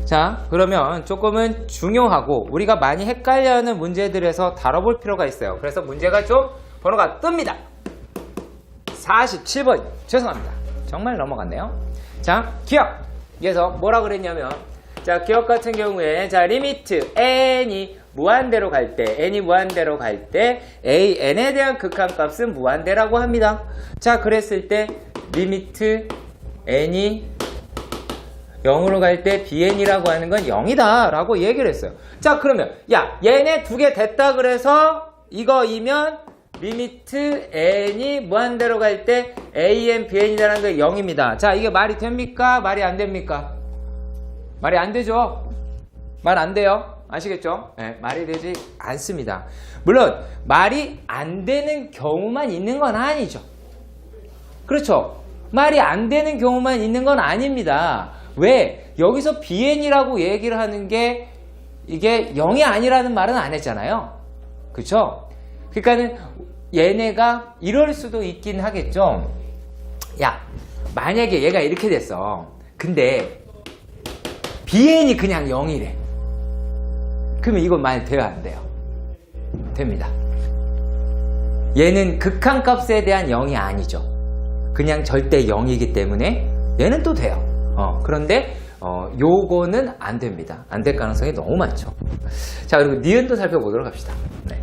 자, 그러면 조금은 중요하고 우리가 많이 헷갈려하는 문제들에서 다뤄볼 필요가 있어요. 그래서 문제가 좀 번호가 뜹니다. 47번. 죄송합니다. 정말 넘어갔네요. 자, 기억. 여기서 뭐라 그랬냐면, 자, 기억 같은 경우에, 자, 리미트 n이 무한대로 갈 때, n이 무한대로 갈 때, n에 대한 극한값은 무한대라고 합니다. 자, 그랬을 때, 리미트 n이 0으로 갈 때 bn이라고 하는 건 0이다 라고 얘기를 했어요. 자, 그러면 야, 얘네 두 개 됐다 그래서 이거이면 리미트 n이 무한대로 갈 때 an, bn이라는 게 0입니다. 자, 이게 말이 됩니까? 말이 안 됩니까? 말이 안 되죠? 말 안 돼요. 아시겠죠? 네, 말이 되지 않습니다. 물론 말이 안 되는 경우만 있는 건 아니죠. 그렇죠? 말이 안 되는 경우만 있는 건 아닙니다. 왜? 여기서 bn이라고 얘기를 하는 게 이게 0이 아니라는 말은 안 했잖아요. 그쵸? 그러니까는 얘네가 이럴 수도 있긴 하겠죠. 야, 만약에 얘가 이렇게 됐어. 근데 bn이 그냥 0이래. 그러면 이건 말 돼요, 안 돼요? 됩니다. 얘는 극한값에 대한 0이 아니죠. 그냥 절대 0이기 때문에 얘는 또 돼요. 그런데 요거는 안 됩니다. 안 될 가능성이 너무 많죠. 자, 그리고 니은도 살펴보도록 합시다. 네.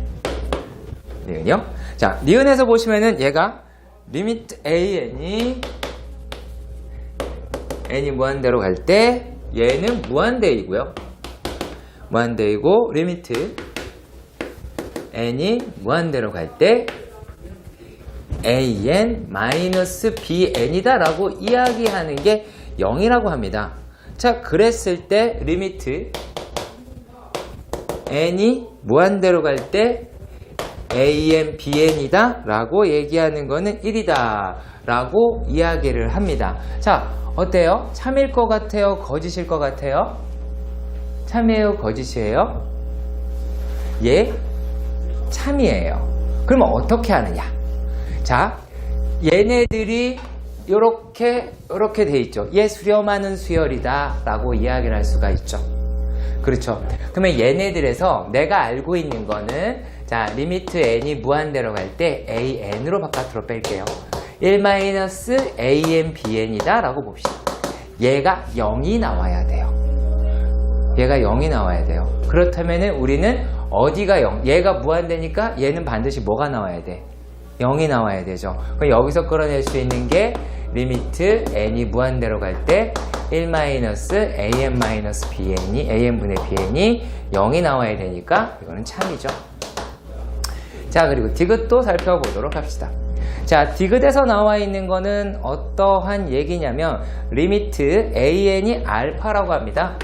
니은이요? 자, 니은에서 보시면은 얘가 리미트 n이 무한대로 갈 때 얘는 무한대이고요. 무한대이고 리미트 n이 무한대로 갈 때 an-bn이다 라고 이야기하는 게 0이라고 합니다. 자, 그랬을 때 리미트 n이 무한대로 갈 때 an, bn이다 라고 얘기하는 거는 1이다 라고 이야기를 합니다. 자, 어때요? 참일 것 같아요? 거짓일 것 같아요? 참이에요? 거짓이에요? 예? 참이에요. 그러면 어떻게 하느냐? 자, 얘네들이 요렇게 돼 있죠. 얘 수렴하는 수열이다 라고 이야기를 할 수가 있죠. 그렇죠. 그러면 얘네들에서 내가 알고 있는 거는, 자, 리미트 n이 무한대로 갈 때 an으로 바깥으로 뺄게요. 1-an bn이다 라고 봅시다. 얘가 0이 나와야 돼요. 얘가 0이 나와야 돼요. 그렇다면 우리는 어디가 0? 얘가 무한대니까 얘는 반드시 뭐가 나와야 돼? 0이 나와야 되죠. 그럼 여기서 끌어낼 수 있는 게 리미트 n이 무한대로 갈 때 1-an-bn이 an분의 bn이 0이 나와야 되니까 이거는 참이죠. 자, 그리고 디귿도 살펴보도록 합시다. 자, 디귿에서 나와 있는 거는 어떠한 얘기냐면 리미트 an이 알파라고 합니다.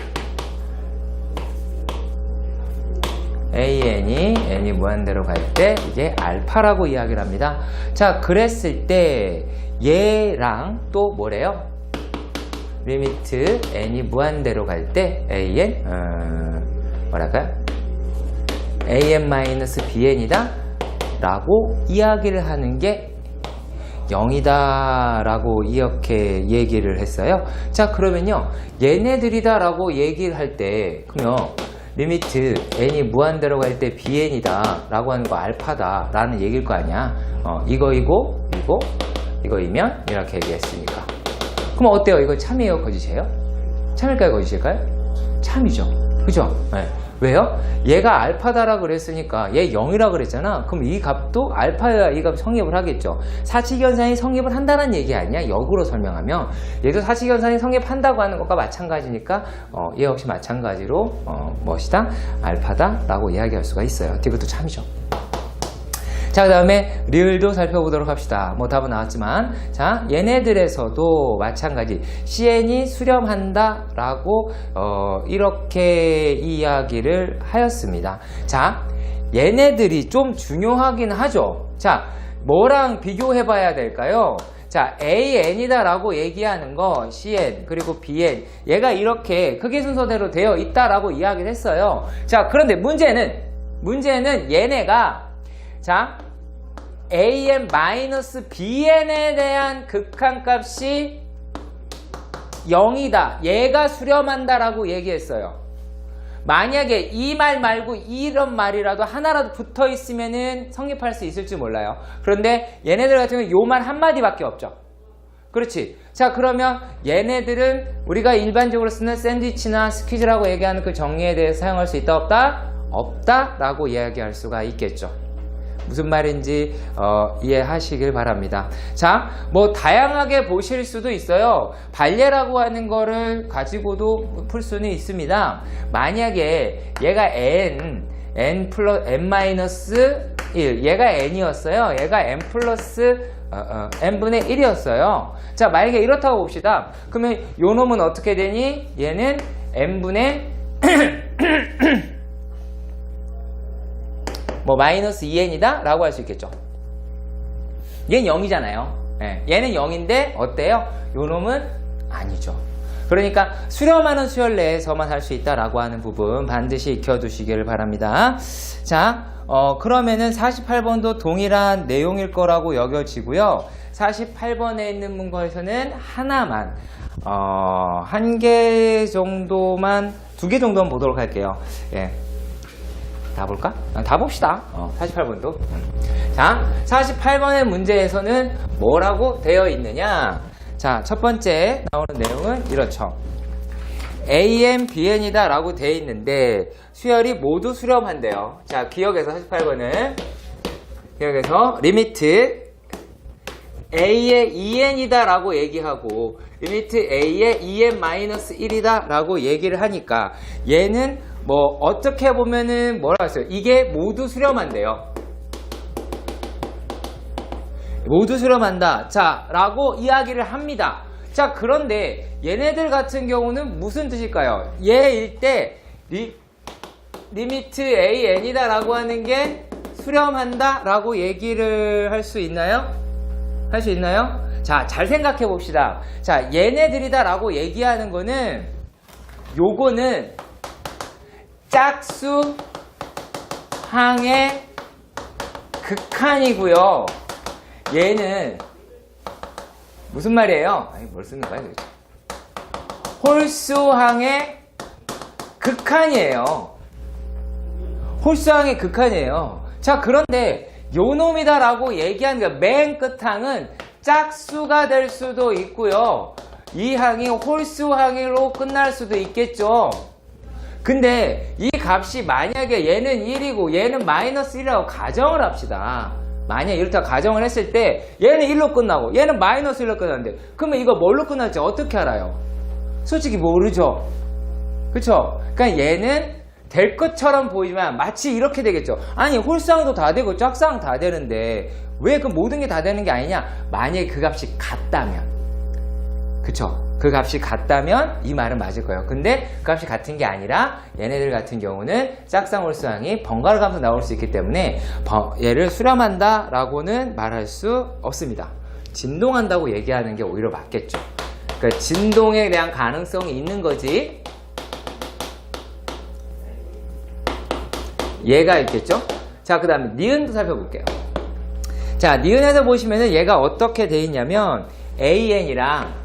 n이 무한대로 갈 때 이게 알파라고 이야기를 합니다. 자, 그랬을 때 얘랑 또 뭐래요? 리미트 n이 무한대로 갈 때 뭐랄까요? an-bn이다 라고 이야기를 하는 게 0이다 라고 이렇게 얘기를 했어요. 자, 그러면요, 얘네들이다 라고 얘기를 할 때 그러면 리미트 n이 무한대로 갈 때 bn이다 라고 하는 거 알파다 라는 얘기일 거 아니야. 이거이면 이렇게 얘기했으니까. 그럼 어때요? 이거 참이에요? 거짓이에요? 참일까요? 거짓일까요? 참이죠. 그죠? 네. 왜요? 얘가 알파다라고 그랬으니까 얘 0이라고 그랬잖아. 그럼 이 값도 알파야 이 값 성립을 하겠죠. 사칙연산이 성립을 한다는 얘기 아니야? 역으로 설명하면 얘도 사칙연산이 성립한다고 하는 것과 마찬가지니까 얘 역시 마찬가지로 무엇이다? 알파다 라고 이야기할 수가 있어요. 이것도 참이죠. 자, 그 다음에 리을도 살펴보도록 합시다. 뭐 답은 나왔지만, 자, 얘네들에서도 마찬가지 cn이 수렴한다 라고 이렇게 이야기를 하였습니다. 자, 얘네들이 좀 중요하긴 하죠. 자, 뭐랑 비교해 봐야 될까요? 자, an이다 라고 얘기하는 거 cn 그리고 bn, 얘가 이렇게 크기 순서대로 되어 있다 라고 이야기를 했어요. 자, 그런데 문제는 얘네가, 자, an-bn에 대한 극한값이 0이다. 얘가 수렴한다 라고 얘기했어요. 만약에 이 말 말고 이런 말이라도 하나라도 붙어 있으면은 성립할 수 있을지 몰라요. 그런데 얘네들 같은 경우는 요 말 한마디밖에 없죠. 그렇지. 자, 그러면 얘네들은 우리가 일반적으로 쓰는 샌드위치나 스퀴즈라고 얘기하는 그 정리에 대해서 사용할 수 있다, 없다? 없다 라고 이야기할 수가 있겠죠. 무슨 말인지 이해하시길 바랍니다. 자, 뭐 다양하게 보실 수도 있어요. 발례라고 하는 거를 가지고도 풀 수는 있습니다. 만약에 얘가 n 플러스 n-1 얘가 n이었어요. 얘가 n 플러스 n분의 1이었어요. 자, 만약에 이렇다고 봅시다. 그러면 요 놈은 어떻게 되니? 얘는 n분의 뭐 마이너스 2n이다 라고 할 수 있겠죠. 얘는 0이잖아요. 예, 얘는 0인데 어때요? 요 놈은 아니죠. 그러니까 수렴하는 수열 내에서만 할 수 있다라고 하는 부분 반드시 익혀두시기를 바랍니다. 자, 그러면은 48번도 동일한 내용일 거라고 여겨지고요. 48번에 있는 문거에서는 하나만 한 개 정도만, 두 개 정도만 보도록 할게요. 예. 다 볼까? 다 봅시다. 48번도. 자, 48번의 문제에서는 뭐라고 되어 있느냐? 자, 첫 번째 나오는 내용은 이렇죠. AN, BN이다 라고 되어 있는데 수열이 모두 수렴한대요. 자, 기억에서 48번은 기억에서 리미트 A의 2n이다 라고 얘기하고 리미트 A의 2n-1이다 라고 얘기를 하니까 얘는 뭐 어떻게 보면은 뭐라고 했어요? 이게 모두 수렴한대요. 모두 수렴한다. 자, 라고 이야기를 합니다. 자, 그런데 얘네들 같은 경우는 무슨 뜻일까요? 얘일 때 리미트 AN이다 라고 하는 게 수렴한다 라고 얘기를 할 수 있나요? 할 수 있나요? 자, 잘 생각해 봅시다. 자, 얘네들이다 라고 얘기하는 거는 요거는 짝수 항의 극한이고요. 얘는 무슨 말이에요? 아니, 뭘 쓰는 거야 도대체? 홀수항의 극한이에요. 홀수항의 극한이에요. 자, 그런데 요놈이다 라고 얘기하는 게 맨 끝항은 짝수가 될 수도 있고요. 이 항이 홀수항으로 끝날 수도 있겠죠. 근데 이 값이 만약에 얘는 1이고 얘는 마이너스 1이라고 가정을 합시다. 만약 이렇다고 가정을 했을 때 얘는 1로 끝나고 얘는 마이너스 1로 끝나는데 그러면 이거 뭘로 끝날지 어떻게 알아요? 솔직히 모르죠. 그쵸? 그러니까 얘는 될 것처럼 보이지만 마치 이렇게 되겠죠. 아니, 홀수항도 다 되고 짝수항 다 되는데 왜 그 모든 게 다 되는 게 아니냐? 만약에 그 값이 같다면, 그쵸? 그 값이 같다면 이 말은 맞을 거예요. 근데 그 값이 같은 게 아니라 얘네들 같은 경우는 짝상 홀수항이 번갈아 가면서 나올 수 있기 때문에 얘를 수렴한다 라고는 말할 수 없습니다. 진동한다고 얘기하는 게 오히려 맞겠죠. 그러니까 진동에 대한 가능성이 있는 거지 얘가 있겠죠. 자, 그 다음에 니은도 살펴볼게요. 자, 니은에서 보시면은 얘가 어떻게 돼 있냐면 AN이랑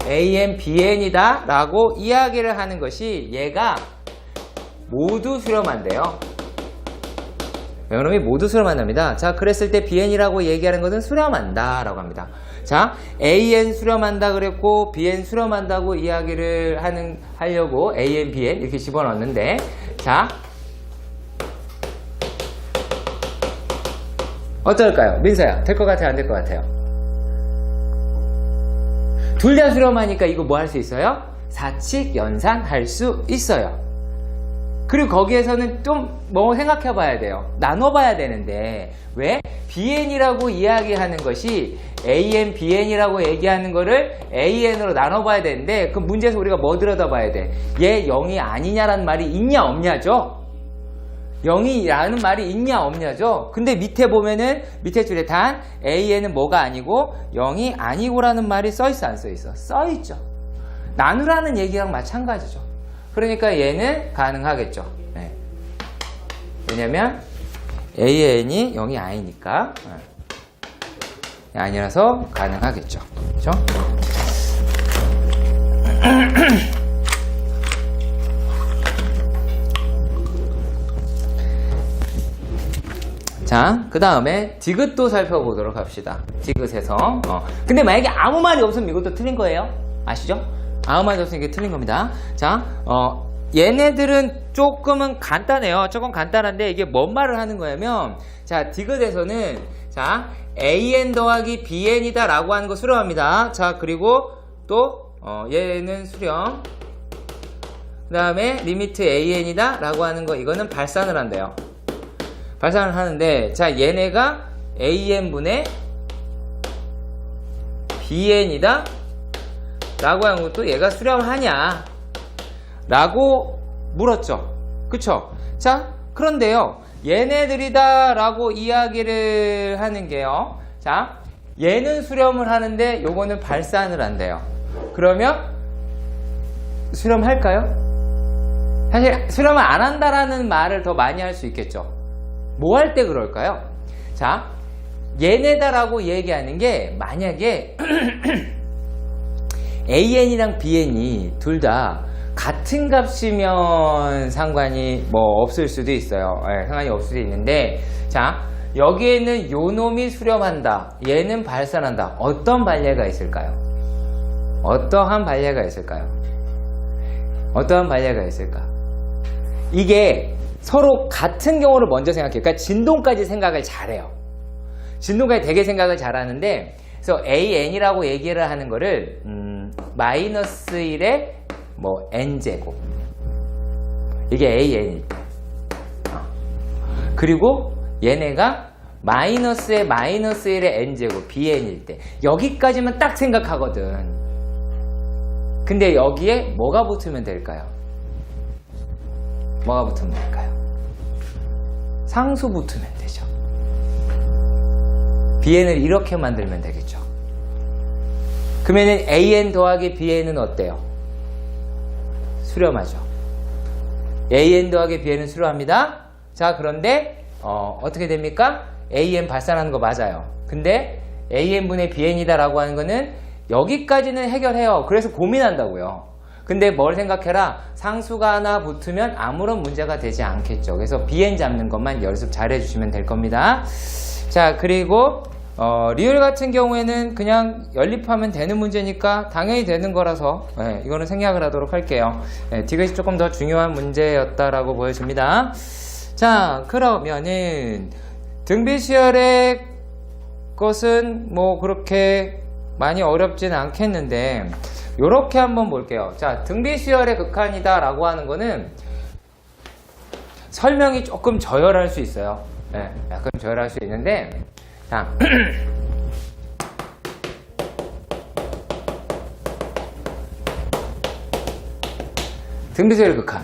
AN, BN이다 라고 이야기를 하는 것이 얘가 모두 수렴한대요. 이놈이 모두 수렴한답니다. 자, 그랬을 때 BN이라고 얘기하는 것은 수렴한다 라고 합니다. 자, AN 수렴한다 그랬고 BN 수렴한다고 이야기를 하려고 AN, BN 이렇게 집어넣었는데, 자, 어떨까요? 민서야, 될 것 같아요? 안 될 것 같아요? 둘 다 수렴하니까 이거 뭐 할 수 있어요? 사칙 연산할 수 있어요. 그리고 거기에서는 좀 뭐 생각해 봐야 돼요. 나눠 봐야 되는데 왜? BN이라고 이야기하는 것이 AN, BN이라고 얘기하는 거를 AN으로 나눠 봐야 되는데 그 문제에서 우리가 뭐 들여다 봐야 돼? 얘 0이 아니냐라는 말이 있냐 없냐죠? 0이라는 말이 있냐 없냐죠? 근데 밑에 보면은 밑에 줄에 단 AN은 뭐가 아니고 0이 아니고라는 말이 써있어 안 써있어? 써있죠. 나누라는 얘기랑 마찬가지죠. 그러니까 얘는 가능하겠죠. 네. 왜냐면 AN이 0이 아니니까 아니라서 가능하겠죠. 그렇죠? 자, 그 다음에 디귿도 살펴보도록 합시다. 디귿에서 근데 만약에 아무 말이 없으면 이것도 틀린 거예요. 아시죠? 아무 말이 없으면 이게 틀린 겁니다. 자, 얘네들은 조금은 간단해요. 조금 간단한데 이게 뭔 말을 하는 거냐면, 자, 디귿에서는 자, an 더하기 bn이다 라고 하는 거 수렴합니다. 자, 그리고 또 얘는 수렴, 그 다음에 리미트 an이다 라고 하는 거, 이거는 발산을 한대요. 발산을 하는데, 자, 얘네가 an분의 bn이다 라고 하는 것도 얘가 수렴하냐 라고 물었죠. 그쵸? 자, 그런데요, 얘네들이다 라고 이야기를 하는 게요, 자, 얘는 수렴을 하는데 요거는 발산을 한대요. 그러면 수렴할까요? 사실 수렴을 안 한다라는 말을 더 많이 할 수 있겠죠. 뭐 할 때 그럴까요? 자, 얘네다라고 얘기하는 게, 만약에 an이랑 bn이 둘 다 같은 값이면 상관이 뭐 없을 수도 있어요. 네, 상관이 없을 수도 있는데, 자, 여기에는 요 놈이 수렴한다, 얘는 발산한다. 어떤 반례가 있을까요? 어떠한 반례가 있을까요? 어떠한 반례가 있을까? 이게 서로 같은 경우를 먼저 생각해요. 그러니까 진동까지 생각을 잘해요. 진동까지 되게 생각을 잘하는데, 그래서 an이라고 얘기를 하는 거를 마이너스 1의 뭐 n제곱, 이게 an일 때, 그리고 얘네가 마이너스의 마이너스 1의 n제곱 bn일 때, 여기까지만 딱 생각하거든. 근데 여기에 뭐가 붙으면 될까요? 뭐가 붙으면 될까요? 상수 붙으면 되죠. bn을 이렇게 만들면 되겠죠. 그러면은 an 더하기 bn은 어때요? 수렴하죠. an 더하기 bn은 수렴합니다. 자, 그런데 어떻게 됩니까? an 발산하는 거 맞아요. 근데 an분의 bn이다 라고 하는 거는 여기까지는 해결해요. 그래서 고민한다고요. 근데 뭘 생각해라, 상수가 하나 붙으면 아무런 문제가 되지 않겠죠. 그래서 bn 잡는 것만 연습 잘 해주시면 될 겁니다. 자, 그리고 리을 같은 경우에는 그냥 연립하면 되는 문제니까 당연히 되는 거라서, 네, 이거는 생략을 하도록 할게요. 네, 디귿이 조금 더 중요한 문제였다라고 보여집니다. 자, 그러면은 등비시열의 것은 뭐 그렇게 많이 어렵진 않겠는데, 요렇게 한번 볼게요. 자, 등비시열의 극한이다 라고 하는 거는 설명이 조금 저열할 수 있어요. 네, 약간 저열할 수 있는데, 자, 등비시열의 극한,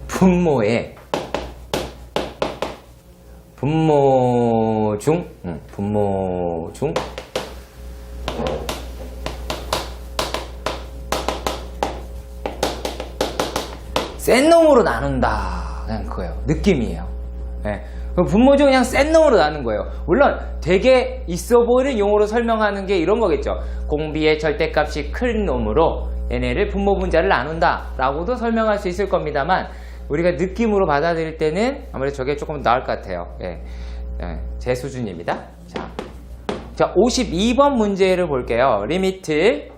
분모의 분모 중 센 놈으로 나눈다, 그냥 그거예요. 느낌이에요. 네. 분모 중 그냥 센 놈으로 나눈 거예요. 물론 되게 있어 보이는 용어로 설명하는 게 이런 거겠죠. 공비의 절대값이 큰 놈으로 얘네를 분모 분자를 나눈다 라고도 설명할 수 있을 겁니다만, 우리가 느낌으로 받아들일 때는 아무래도 저게 조금 나을 것 같아요. 예. 예. 제 수준입니다. 자, 52번 문제를 볼게요. 리미트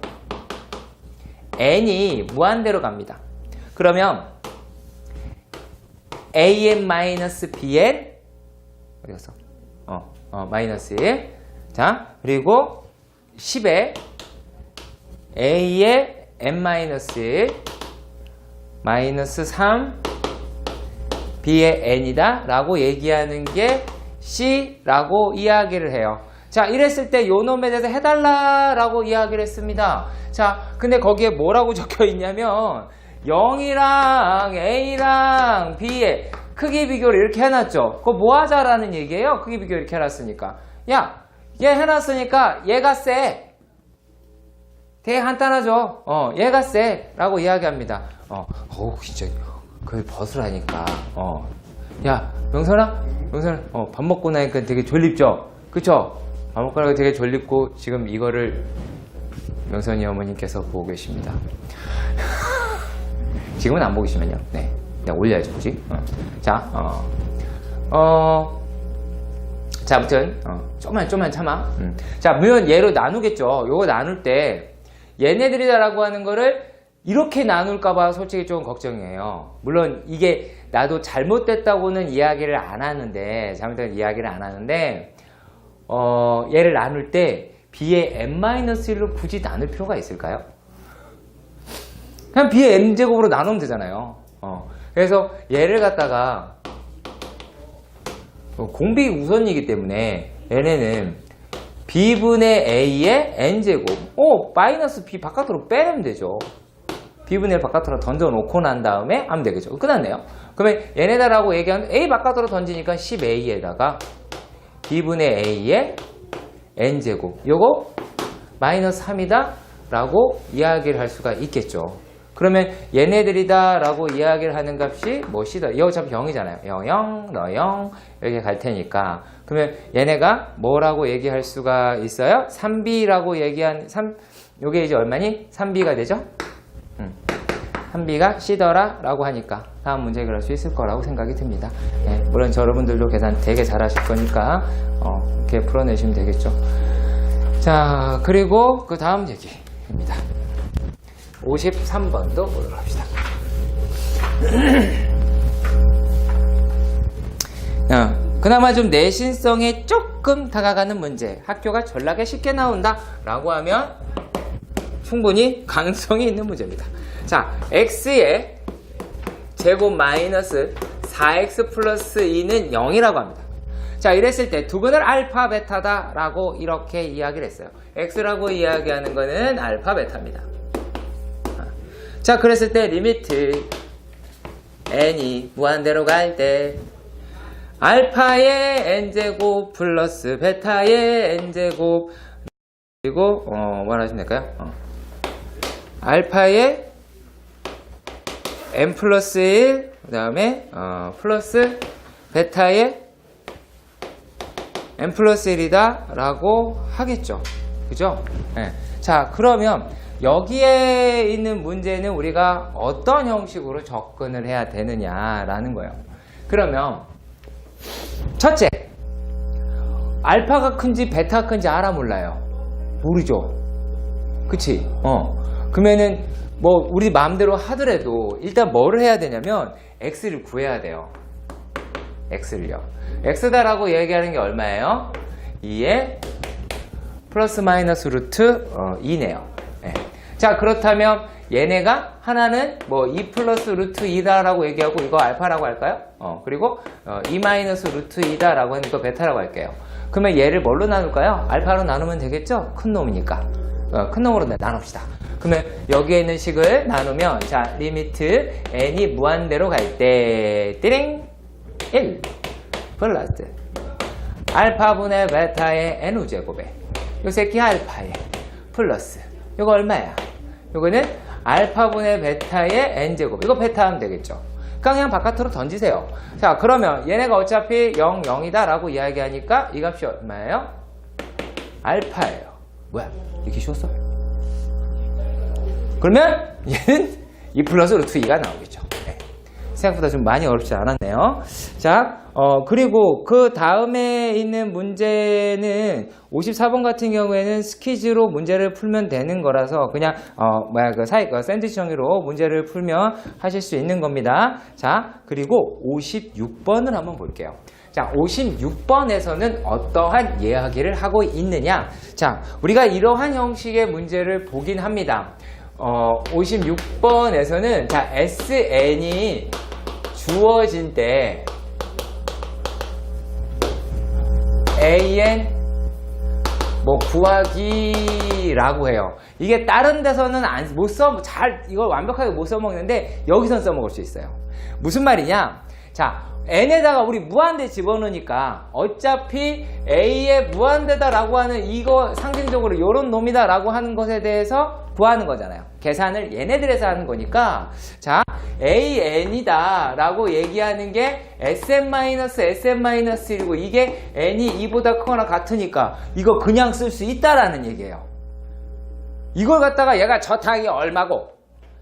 n이 무한대로 갑니다. 그러면 an-bn 어디 갔어? 마이너스 1. 자, 그리고 10에 a의 n-1 마이너스 3 b의 n이다 라고 얘기하는 게 c 라고 이야기를 해요. 자, 이랬을 때 요 놈에 대해서 해달라 라고 이야기를 했습니다. 자, 근데 거기에 뭐라고 적혀 있냐면 0이랑 a랑 b의 크기 비교를 이렇게 해놨죠. 그거 뭐 하자라는 얘기예요. 크기 비교 이렇게 해놨으니까, 야, 얘 해놨으니까 얘가 세. 되게 간단하죠. 얘가 세 라고 이야기합니다. 진짜 그걸 벗으라니까. 야, 명선아, 밥 먹고 나니까 되게 졸립죠? 그쵸? 밥먹으라고 되게 졸립고 지금 이거를 명선이 어머님께서 보고 계십니다. 지금은 안 보고 계시면요. 네. 내가 올려야지, 그지? 자, 자, 아무튼, 좀만 참아. 자, 물론 얘로 나누겠죠. 요거 나눌 때, 얘네들이다라고 하는 거를 이렇게 나눌까봐 솔직히 좀 걱정이에요. 물론 이게 나도 잘못됐다고는 이야기를 안 하는데, 잘못된 이야기를 안 하는데, 얘를 나눌 때, b의 n-1로 굳이 나눌 필요가 있을까요? 그냥 b의 n제곱으로 나누면 되잖아요. 그래서 얘를 갖다가, 공백이 우선이기 때문에 얘네는 b분의 a의 n제곱 마이너스 b 바깥으로 빼내면 되죠. b분의 1 바깥으로 던져놓고 난 다음에 하면 되겠죠. 끝났네요. 그러면 얘네다라고 얘기하면 a 바깥으로 던지니까 10a에다가 b분의 a의 n제곱 요거 마이너스 3이다 라고 이야기를 할 수가 있겠죠. 그러면 얘네들이다 라고 이야기를 하는 값이 뭐 C다. 이거 어차피 0이잖아요. 0, 0, 너 0 이렇게 갈 테니까. 그러면 얘네가 뭐라고 얘기할 수가 있어요? 3B라고 얘기한 요게 이제 얼마니? 3B가 되죠? 3B가 C더라 라고 하니까 다음 문제 해결할 수 있을 거라고 생각이 듭니다. 네, 물론 여러분들도 계산 되게 잘하실 거니까 이렇게 풀어내시면 되겠죠. 자, 그리고 그 다음 얘기입니다. 53번도 보도록 합시다. 그나마 좀 내신성에 조금 다가가는 문제, 학교가 전략에 쉽게 나온다 라고 하면 충분히 가능성이 있는 문제입니다. 자, x의 제곱 마이너스 4x 플러스 2는 0이라고 합니다. 자, 이랬을 때 두근을 알파 베타다 라고 이렇게 이야기를 했어요. x라고 이야기하는 거는 알파 베타입니다. 자, 그랬을 때 리미트 n이 무한대로 갈 때 알파의 n제곱 플러스 베타의 n제곱 그리고 뭐라 하시면 될까요? 알파의 n 플러스 1 그 다음에 플러스 베타의 n 플러스 1이다 라고 하겠죠. 그죠? 네. 자, 그러면 여기에 있는 문제는 우리가 어떤 형식으로 접근을 해야 되느냐라는 거예요. 그러면 첫째, 알파가 큰지 베타가 큰지 알아 몰라요? 모르죠. 그치? 그러면은 뭐 우리 마음대로 하더라도 일단 뭐를 해야 되냐면 x를 구해야 돼요. x를요. x다라고 얘기하는 게 얼마예요? 2에 플러스 마이너스 루트 2네요. 네. 자, 그렇다면 얘네가 하나는 뭐 2 플러스 루트 2다라고 얘기하고 이거 알파라고 할까요? 그리고 2 마이너스 루트 2다라고 하니까 베타라고 할게요. 그러면 얘를 뭘로 나눌까요? 알파로 나누면 되겠죠? 큰 놈이니까. 큰 놈으로 나눕시다. 그러면 여기에 있는 식을 나누면 자, 리미트 n이 무한대로 갈 때 띠링 1 플러스 알파분의 베타의 n우제곱에 요 새끼 알파에 플러스 요거 얼마야? 요거는 알파분의 베타의 n제곱. 이거 베타 하면 되겠죠. 그냥 바깥으로 던지세요. 자, 그러면 얘네가 어차피 0, 0이다 라고 이야기하니까 이 값이 얼마예요? 알파예요. 뭐야? 이렇게 쉬웠어요. 그러면 얘는 2 플러스 루트 2가 나오겠죠. 네. 생각보다 좀 많이 어렵지 않았네요. 자, 그리고 그 다음에 있는 문제는 54번 같은 경우에는 스퀴즈로 문제를 풀면 되는 거라서 그냥 샌드위치 정리로 문제를 풀면 하실 수 있는 겁니다. 자, 그리고 56번을 한번 볼게요. 자, 56번에서는 어떠한 이야기를 하고 있느냐? 자, 우리가 이러한 형식의 문제를 보긴 합니다. 56번에서는 자, SN이 주어진 때 AN 뭐 구하기라고 해요. 이게 다른 데서는 이걸 완벽하게 못 써먹는데 여기선 써먹을 수 있어요. 무슨 말이냐? 자, n에다가 우리 무한대 집어넣으니까 어차피 a의 무한대다라고 하는 이거 상징적으로 요런 놈이다 라고 하는 것에 대해서 구하는 거잖아요. 계산을 얘네들에서 하는 거니까 자, an이다 라고 얘기하는 게 sn-sn-1이고 이게 n이 2보다 크거나 같으니까 이거 그냥 쓸 수 있다라는 얘기예요. 이걸 갖다가 얘가 저항이 얼마고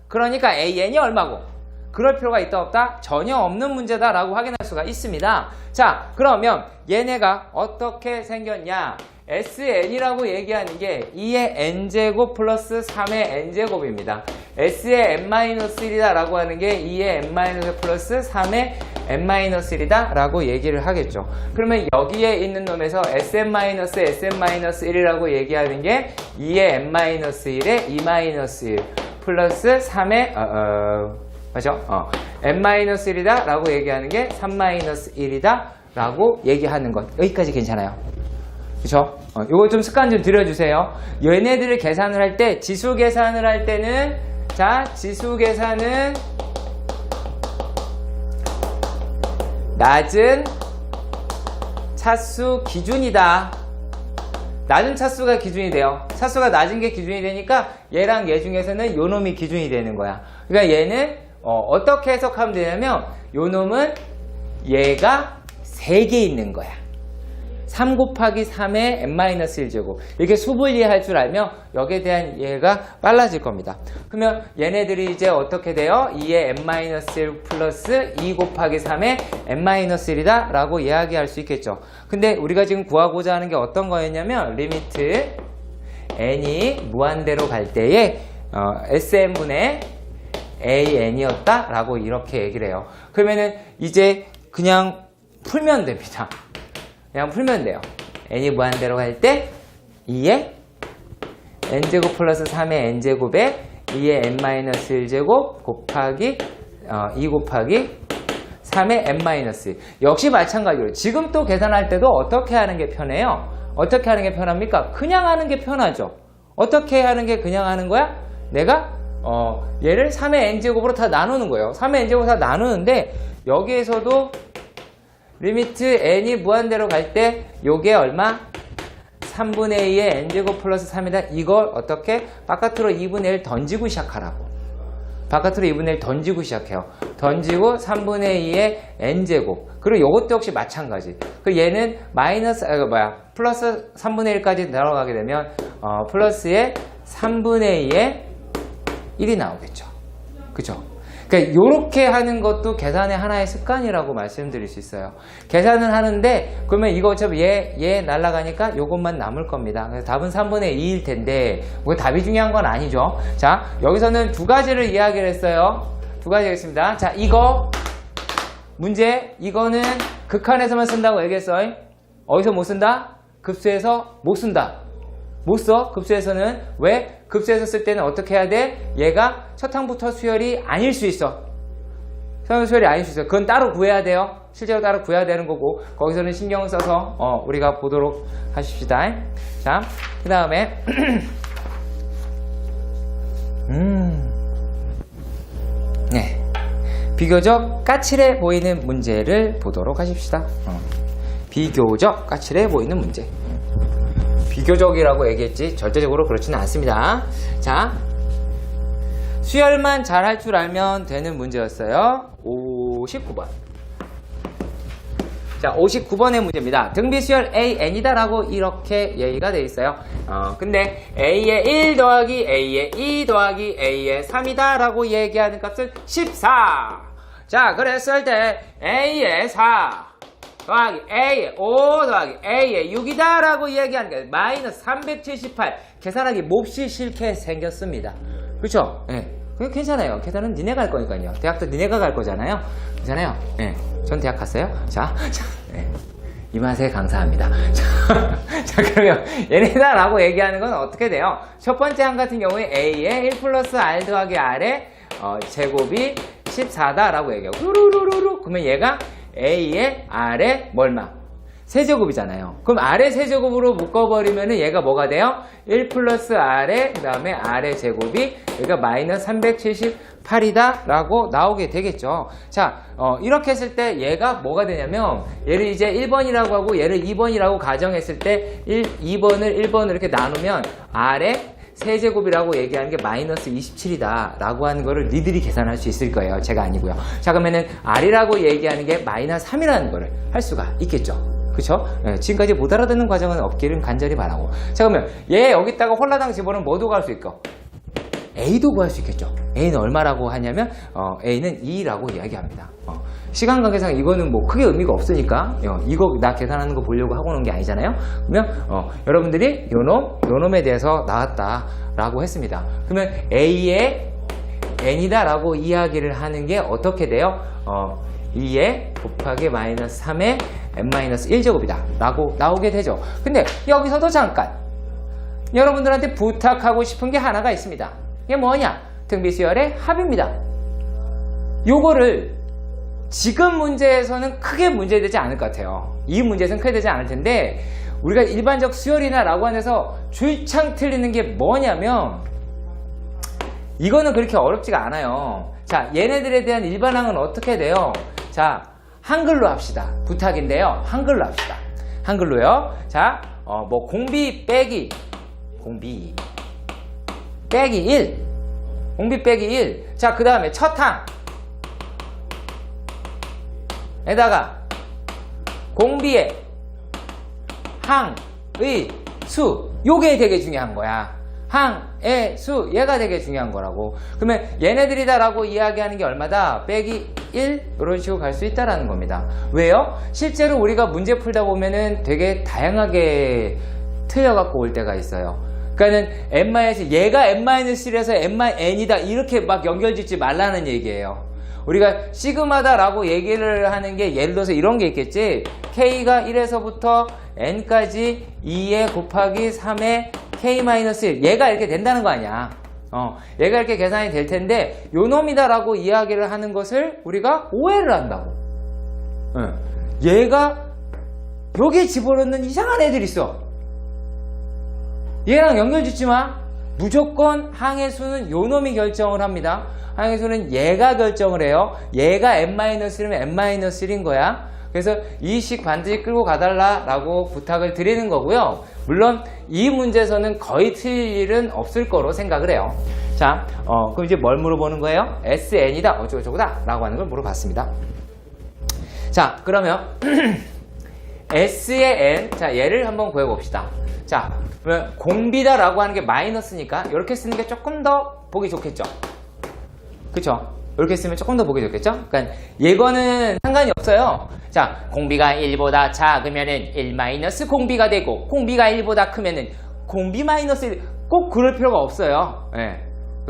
그러니까 an이 얼마고 그럴 필요가 있다 없다? 전혀 없는 문제다라고 확인할 수가 있습니다. 자, 그러면 얘네가 어떻게 생겼냐? SN이라고 얘기하는 게 2의 n제곱 플러스 3의 n제곱입니다. S의 n-1이다 라고 하는 게 2의 n- 플러스 3의 n-1이다 라고 얘기를 하겠죠. 그러면 여기에 있는 놈에서 sn-sn-1이라고 얘기하는 게 2의 n-1의 2-1 플러스 3의 맞죠? n-1이다 라고 얘기하는 게 3-1이다 라고 얘기하는 것. 여기까지 괜찮아요. 그쵸? 요거 좀 습관 좀 들여주세요. 얘네들을 계산을 할 때, 지수 계산을 할 때는, 자, 지수 계산은 낮은 차수 기준이다. 낮은 차수가 기준이 돼요. 차수가 낮은 게 기준이 되니까 얘랑 얘 중에서는 요 놈이 기준이 되는 거야. 그러니까 얘는 어떻게 해석하면 되냐면 요 놈은 얘가 3개 있는 거야. 3 곱하기 3의 n-1제곱 이렇게 수분리 할 줄 알면 여기에 대한 이해가 빨라질 겁니다. 그러면 얘네들이 이제 어떻게 돼요? 2의 n-1 플러스 2 곱하기 3의 n-1이다 라고 이야기할 수 있겠죠. 근데 우리가 지금 구하고자 하는 게 어떤 거였냐면 리미트 n이 무한대로 갈 때에 sn분의 an이었다 라고 이렇게 얘기를 해요. 그러면은 이제 그냥 풀면 됩니다. 그냥 풀면 돼요. n이 무한대로 갈 때 2의 n제곱 플러스 3의 n제곱에 2의 n-1제곱 곱하기 2 곱하기 3의 n-1 역시 마찬가지로 지금 또 계산할 때도 어떻게 하는 게 편해요? 어떻게 하는 게 편합니까? 그냥 하는 게 편하죠. 어떻게 하는 게 그냥 하는 거야? 내가 얘를 3의 n제곱으로 다 나누는 거예요. 3의 n제곱으로 다 나누는데 여기에서도 리미트 n이 무한대로 갈 때 요게 얼마? 3분의 2의 n제곱 플러스 3이다. 이걸 어떻게? 바깥으로 2분의 1 던지고 시작하라고. 바깥으로 2분의 1 던지고 시작해요. 던지고 3분의 2의 n제곱. 그리고 요것도 역시 마찬가지. 그 얘는 플러스 3분의 1까지 내려가게 되면 플러스의 3분의 2의 1이 나오겠죠. 그죠? 그러니까 요렇게 하는 것도 계산의 하나의 습관이라고 말씀드릴 수 있어요. 계산을 하는데 그러면 이거 어차피 얘 날아가니까 요것만 남을 겁니다. 그래서 답은 3분의 2일 텐데 뭐 답이 중요한 건 아니죠. 자, 여기서는 두 가지를 이야기를 했어요. 두 가지 하겠습니다. 자, 이거 문제 이거는 극한에서만 쓴다고 얘기했어. 어디서 못 쓴다? 급수에서 못 쓴다. 못 써. 급수에서는. 왜? 급수에서 쓸 때는 어떻게 해야 돼? 얘가 첫 항부터 수열이 아닐 수 있어. 수열이 아닐 수 있어. 그건 따로 구해야 돼요. 실제로 따로 구해야 되는 거고 거기서는 신경을 써서 우리가 보도록 하십시다. 자, 그 다음에 네, 비교적 까칠해 보이는 문제를 보도록 하십시다. 비교적 까칠해 보이는 문제. 비교적이라고 얘기했지 절대적으로 그렇지는 않습니다. 자, 수열만 잘 할 줄 알면 되는 문제였어요. 59번. 자, 59번의 문제입니다. 등비수열 AN이다 라고 이렇게 얘기가 되어 있어요. 근데 A의 1 더하기 A의 2 더하기 A의 3이다 라고 얘기하는 값은 14. 자, 그랬을 때 A의 4 더하기 A의 5 더하기 A의 6이다 라고 얘기하는 게 마이너스 378. 계산하기 몹시 싫게 생겼습니다. 그렇죠? 예. 그게 괜찮아요. 계산은 니네가 할 거니까요. 대학도 니네가 갈 거잖아요. 괜찮아요. 예. 전 대학 갔어요. 자, 예. 이 맛에 감사합니다. 자, 그러면 얘네다 라고 얘기하는 건 어떻게 돼요? 첫 번째 항 같은 경우에 A의 1 플러스 R 더하기 R의 제곱이 14다 라고 얘기해요. 루루루루루. 그러면 얘가 A의 R의 뭘마? 세제곱이잖아요. 그럼 아래 세제곱으로 묶어버리면은 얘가 뭐가 돼요? 1 플러스 아래, 그 다음에 아래 제곱이 얘가 마이너스 378이다 라고 나오게 되겠죠. 자, 이렇게 했을 때 얘가 뭐가 되냐면 얘를 이제 1번이라고 하고 얘를 2번이라고 가정했을 때 2번을 1번으로 이렇게 나누면 아래 세제곱이라고 얘기하는 게 마이너스 27이다 라고 하는 거를 니들이 계산할 수 있을 거예요. 제가 아니고요. 자, 그러면은 R이라고 얘기하는 게 마이너스 3이라는 거를 할 수가 있겠죠. 그쵸? 네, 지금까지 못 알아듣는 과정은 없기를 간절히 바라고. 자, 그러면 얘 여기다가 홀라당 집어넣으면 뭐도 구할 수 있고 A도 구할 수 있겠죠. A는 얼마라고 하냐면 A는 2라고 이야기합니다. 시간 관계상 이거는 뭐 크게 의미가 없으니까 이거 나 계산하는 거 보려고 하고 오는 게 아니잖아요. 그러면 여러분들이 요놈에 대해서 나왔다 라고 했습니다. 그러면 A의 N이다 라고 이야기를 하는 게 어떻게 돼요? 2에 곱하기 마이너스 3에 n-1제곱이다 라고 나오게 되죠. 근데 여기서도 잠깐 여러분들한테 부탁하고 싶은 게 하나가 있습니다. 이게 뭐냐? 등비수열의 합입니다. 요거를 지금 문제에서는 크게 문제되지 않을 것 같아요. 이 문제에서는 크게 되지 않을 텐데 우리가 일반적 수열이나 라고 하면서 줄창 틀리는 게 뭐냐면 이거는 그렇게 어렵지가 않아요. 자, 얘네들에 대한 일반항은 어떻게 돼요? 자, 한글로 합시다. 부탁인데요. 한글로 합시다. 한글로요. 자, 뭐 공비 빼기 1. 공비 빼기 1. 자, 그 다음에 첫 항에다가 공비의 항의 수. 요게 되게 중요한 거야. 항의 수. 얘가 되게 중요한 거라고. 그러면 얘네들이다 라고 이야기하는 게 얼마다? 빼기 1 이런 식으로 갈 수 있다라는 겁니다. 왜요? 실제로 우리가 문제 풀다 보면은 되게 다양하게 틀려갖고 올 때가 있어요. 그러니까는 얘가 n-1에서 n이다 이렇게 막 연결짓지 말라는 얘기예요. 우리가 시그마다 라고 얘기를 하는 게 예를 들어서 이런 게 있겠지. K가 1에서부터 n까지 2에 곱하기 3에 K-1 얘가 이렇게 된다는 거 아니야. 얘가 이렇게 계산이 될 텐데 요놈이다 라고 이야기를 하는 것을 우리가 오해를 한다고. 얘가 여기에 집어넣는 이상한 애들이 있어. 얘랑 연결짓지 마. 무조건 항의 수는 요놈이 결정을 합니다. 항의 수는 얘가 결정을 해요. 얘가 n-1이면 n-1인 거야. 그래서 이 식 반드시 끌고 가달라 라고 부탁을 드리는 거고요. 물론 이 문제에서는 거의 틀릴 일은 없을 거로 생각을 해요. 자, 그럼 이제 뭘 물어보는 거예요? SN이다 어쩌고저쩌고다 라고 하는 걸 물어봤습니다. 자, 그러면 S의 N, 자, 얘를 한번 구해봅시다. 자, 그러면 공비다 라고 하는 게 마이너스니까 이렇게 쓰는 게 조금 더 보기 좋겠죠? 그쵸? 이렇게 쓰면 조금 더 보기 좋겠죠? 그러니까 이거는 상관이 없어요. 자, 공비가 1보다 작으면은 1- 공비가 되고 공비가 1보다 크면은 공비 마이너스 1 꼭 그럴 필요가 없어요. 예.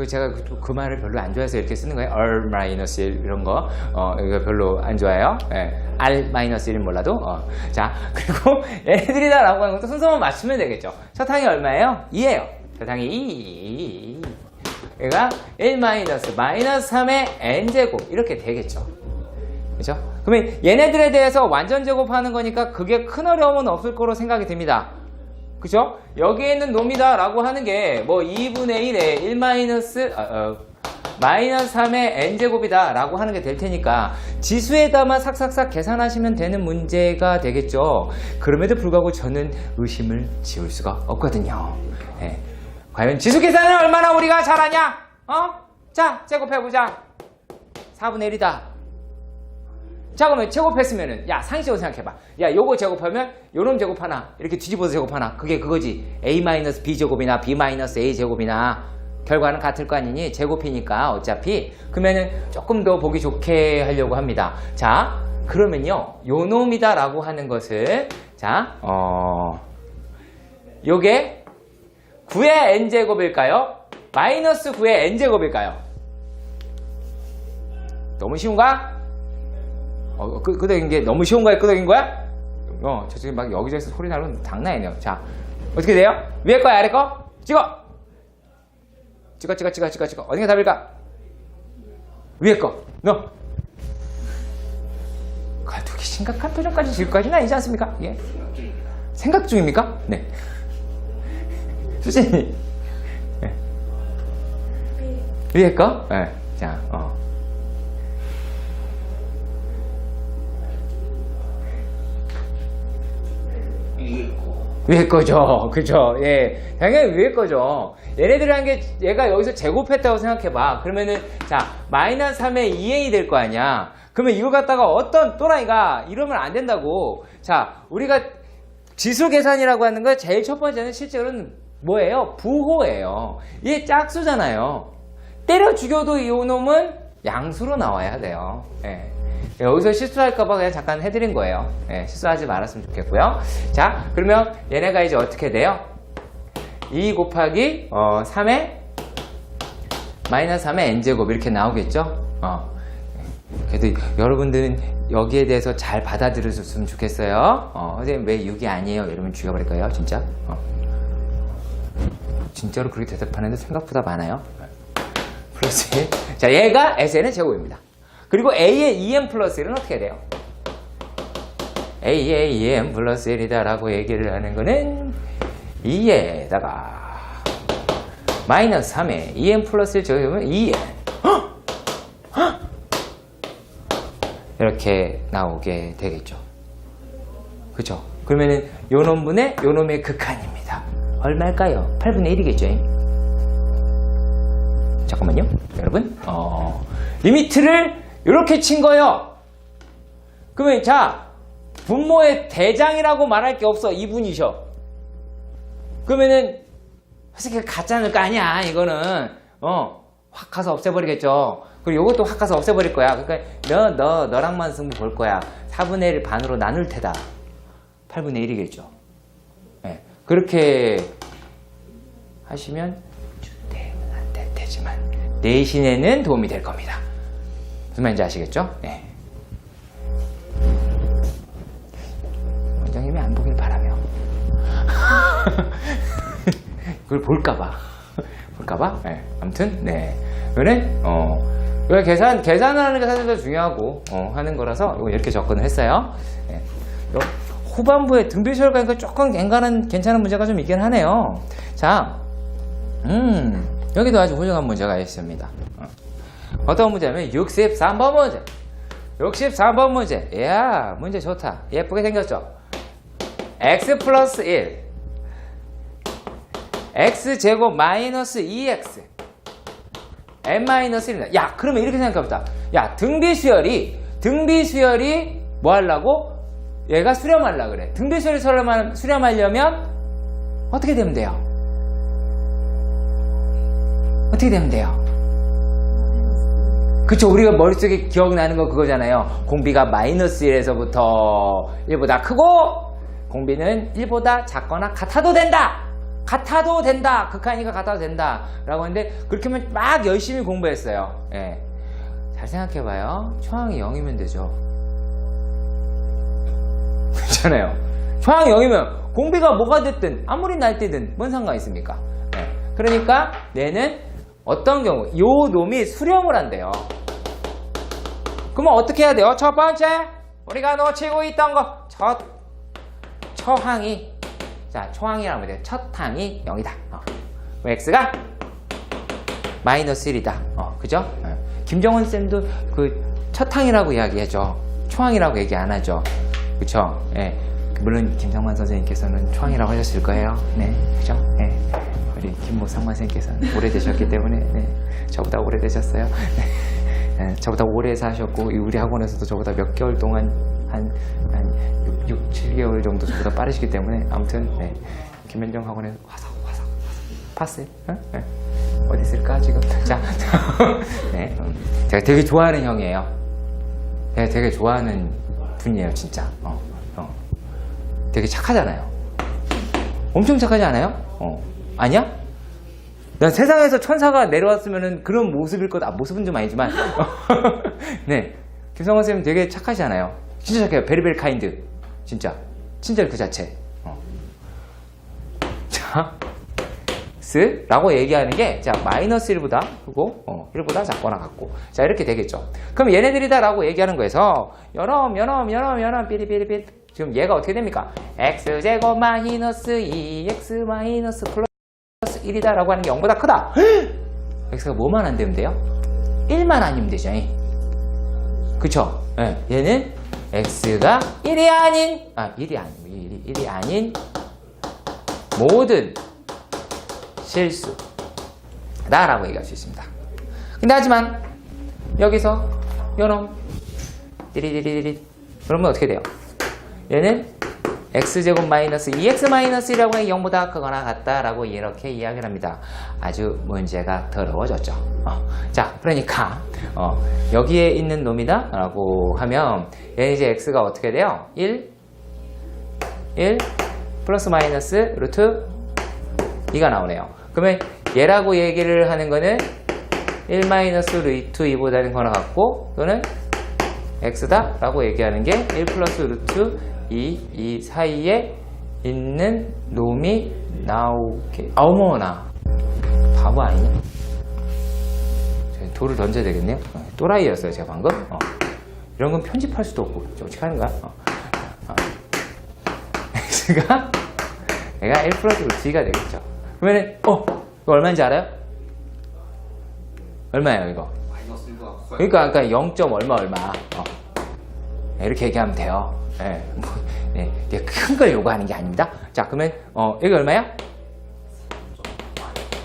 제가 그 말을 별로 안 좋아해서 이렇게 쓰는 거예요. R-1 이런 거 이거 별로 안 좋아해요. 예. R-1은 몰라도 자, 그리고 얘네들이다 라고 하는 것도 순서만 맞추면 되겠죠. 첫 항이 얼마예요? 2예요. 첫 항이 2. 얘가 1-3의 n제곱 이렇게 되겠죠. 그죠? 그러면 얘네들에 대해서 완전 제곱하는 거니까 그게 큰 어려움은 없을 거로 생각이 듭니다. 그죠? 여기에 있는 놈이다 라고 하는 게 뭐 2분의 1에 마이너스 3의 n제곱이다 라고 하는 게 될 테니까 지수에다만 삭삭삭 계산하시면 되는 문제가 되겠죠. 그럼에도 불구하고 저는 의심을 지울 수가 없거든요. 네. 과연 지수 계산을 얼마나 우리가 잘하냐? 자, 제곱해보자. 4분의 1이다. 자, 그러면 제곱했으면은, 야, 상식적으로 생각해봐. 야, 요거 제곱하면, 요놈 제곱하나, 이렇게 뒤집어서 제곱하나, 그게 그거지. A-B제곱이나 B-A제곱이나, 결과는 같을 거 아니니? 제곱이니까, 어차피. 그러면은, 조금 더 보기 좋게 하려고 합니다. 자, 그러면요, 요놈이다 라고 하는 것을, 자, 요게, 9의 n제곱일까요? 마이너스 9의 n제곱일까요? 너무 쉬운가? 끄덕인 게 너무 쉬운 거야? 끄덕인 거야? 저쪽에 막 여기저기서 소리 나면 장난 아니네요. 자, 어떻게 돼요? 위에 거야, 아래 거? 찍어! 찍어. 어디가 답일까? 위에 거. 너! 가두기 심각한 표정까지 지금까지는 아니지 않습니까? 예. 생각 중입니까? 네. 수진이. 네. 위에 거? 네. 자, 위에 거죠. 그죠? 예. 당연히 위에 거죠. 얘네들이란 게 얘가 여기서 제곱했다고 생각해봐. 그러면은, 자, 마이너스 3의 2n이 될 거 아니야. 그러면 이거 갖다가 어떤 또라이가 이러면 안 된다고. 자, 우리가 지수 계산이라고 하는 거 제일 첫 번째는 실제로는 뭐예요? 부호예요. 이게 짝수잖아요. 때려 죽여도 이 놈은 양수로 나와야 돼요. 예. 여기서 실수할까봐 그냥 잠깐 해드린 거예요. 예, 실수하지 말았으면 좋겠고요. 자, 그러면 얘네가 이제 어떻게 돼요? 2 곱하기 3의 마이너스 3의 n제곱 이렇게 나오겠죠? 그래도 여러분들은 여기에 대해서 잘 받아들여줬으면 좋겠어요. 선생님 왜 6이 아니에요? 이러면 죽여버릴 거예요, 진짜. 진짜로 그렇게 대답하는데 생각보다 많아요. 플러스 1. 자, 얘가 SN의 제곱입니다. 그리고 A의 2n 플러스 1은 어떻게 돼요? A의 2n 플러스 1이다 라고 얘기를 하는 거는 2에다가 마이너스 3에 2n 플러스 1 적으면 2n 이렇게 나오게 되겠죠. 그쵸? 그러면은 요 놈분의 요 놈의 극한입니다. 얼마일까요? 8분의 1이겠죠. 잠깐만요, 여러분. 리미트를 이렇게 친 거예요. 그러면 자, 분모의 대장이라고 말할 게 없어. 2분이셔. 그러면은 솔직히 가짜 넣을 거 아니야. 이거는 확 가서 없애버리겠죠. 그리고 이것도 확 가서 없애버릴 거야. 그러니까 너랑만 승부 볼 거야. 4분의 1을 반으로 나눌 테다. 8분의 1이겠죠. 네. 그렇게 하시면 안 되지만 내신에는 도움이 될 겁니다. 무슨 말인지 아시겠죠? 네. 원장님이 안 보길 바라며. 그걸 볼까봐. 네. 아무튼, 네. 그거는, 계산을 하는 게 사실 더 중요하고, 하는 거라서, 이렇게 접근을 했어요. 네. 후반부에 등비수열 가니까 조금 괜찮은 문제가 좀 있긴 하네요. 자, 여기도 아주 훌륭한 문제가 있습니다. 어떤 문제냐면 63번 문제. 63번 문제. 이야, 문제 좋다. 예쁘게 생겼죠? x 플러스 1 x제곱 마이너스 2x n 마이너스 1입니다. 야, 그러면 이렇게 생각해보자. 야, 등비수열이 뭐 하려고? 얘가 수렴하려고 그래. 등비수열이 수렴하려면 어떻게 되면 돼요? 그쵸, 우리가 머릿속에 기억나는 거 그거잖아요. 공비가 마이너스 1에서부터 1보다 크고 공비는 1보다 작거나 같아도 된다. 극한이니까 같아도 된다 라고 하는데, 그렇게 하면 막 열심히 공부했어요. 예. 잘 생각해봐요. 초항이 0이면 되죠. 그렇잖아요. 초항이 0이면 공비가 뭐가 됐든 아무리 날뛰든 뭔 상관 있습니까? 예. 그러니까 얘는 어떤 경우 요 놈이 수렴을 한대요. 그러면 어떻게 해야 돼요? 첫 번째, 우리가 놓치고 있던 거, 초항이, 자, 초항이라고 하면 돼요. 첫 항이 0이다. x가 마이너스 1이다. 그죠? 김정은 쌤도 그 첫 항이라고 이야기하죠. 초항이라고 얘기 안 하죠. 그쵸? 예. 물론 김상만 선생님께서는 초항이라고 하셨을 거예요. 네, 그죠? 네. 우리 김모 상만 선생님께서는 오래되셨기 때문에, 네. 저보다 오래되셨어요. 네. 저보다 오래 사셨고, 우리 학원에서도 저보다 몇 개월 동안 한 6, 7개월 정도 저보다 빠르시기 때문에, 아무튼, 네. 김현정 학원에서 와서 봤어요? 네. 어디 있을까, 지금? 자, 네. 제가 되게 좋아하는 형이에요. 제가 되게 좋아하는 분이에요, 진짜. 되게 착하잖아요. 엄청 착하지 않아요? 아니야? 난 세상에서 천사가 내려왔으면 그런 모습일 거다. 모습은 좀 아니지만. 네. 김성원 쌤 되게 착하시잖아요. 진짜 착해요. 베리베리 카인드. 진짜. 친절 그 자체. 자. x라고 얘기하는 게, 자, 마이너스 1보다 크고, 1보다 작거나 같고. 자, 이렇게 되겠죠. 그럼 얘네들이다 라고 얘기하는 거에서, 연엄, 삐리삐리삐리. 지금 얘가 어떻게 됩니까? x제곱 마이너스 2x 마이너스 플러스 1이다 라고 하는 게 0보다 크다. x가 뭐만 안 되면 돼요? 1만 아니면 되죠. 그쵸? 네. 얘는 x가 1이 아닌 모든 실수다 라고 얘기할 수 있습니다. 근데 하지만 여기서 요놈 띠리리리리 그러면 어떻게 돼요? 얘는 x제곱 마이너스 2x 마이너스 1이라고 하는 게 0보다 크거나 같다라고 이렇게 이야기를 합니다. 아주 문제가 더러워졌죠. 자, 그러니까 여기에 있는 놈이다 라고 하면 얘는 이제 x가 어떻게 돼요? 1 플러스 마이너스 루트 2가 나오네요. 그러면 얘라고 얘기를 하는 거는 1 마이너스 루트 2보다는 거나 같고, 또는 x다 라고 얘기하는 게 1 플러스 루트 2 사이에 있는 놈이 나오게. 어머나, 바보 아니냐? 돌을 던져야 되겠네요. 또라이였어요 제가 방금. 이런 건 편집할 수도 없고 좀 어떻게 하는 거야? x가 얘가 1 플러스 루트 2가 되겠죠. 그러면은 이거 얼마인지 알아요? 얼마예요 이거? 그러니까 0. 얼마 이렇게 얘기하면 돼요. 큰 걸 요구하는 게 아닙니다. 자, 그러면 여기 얼마야?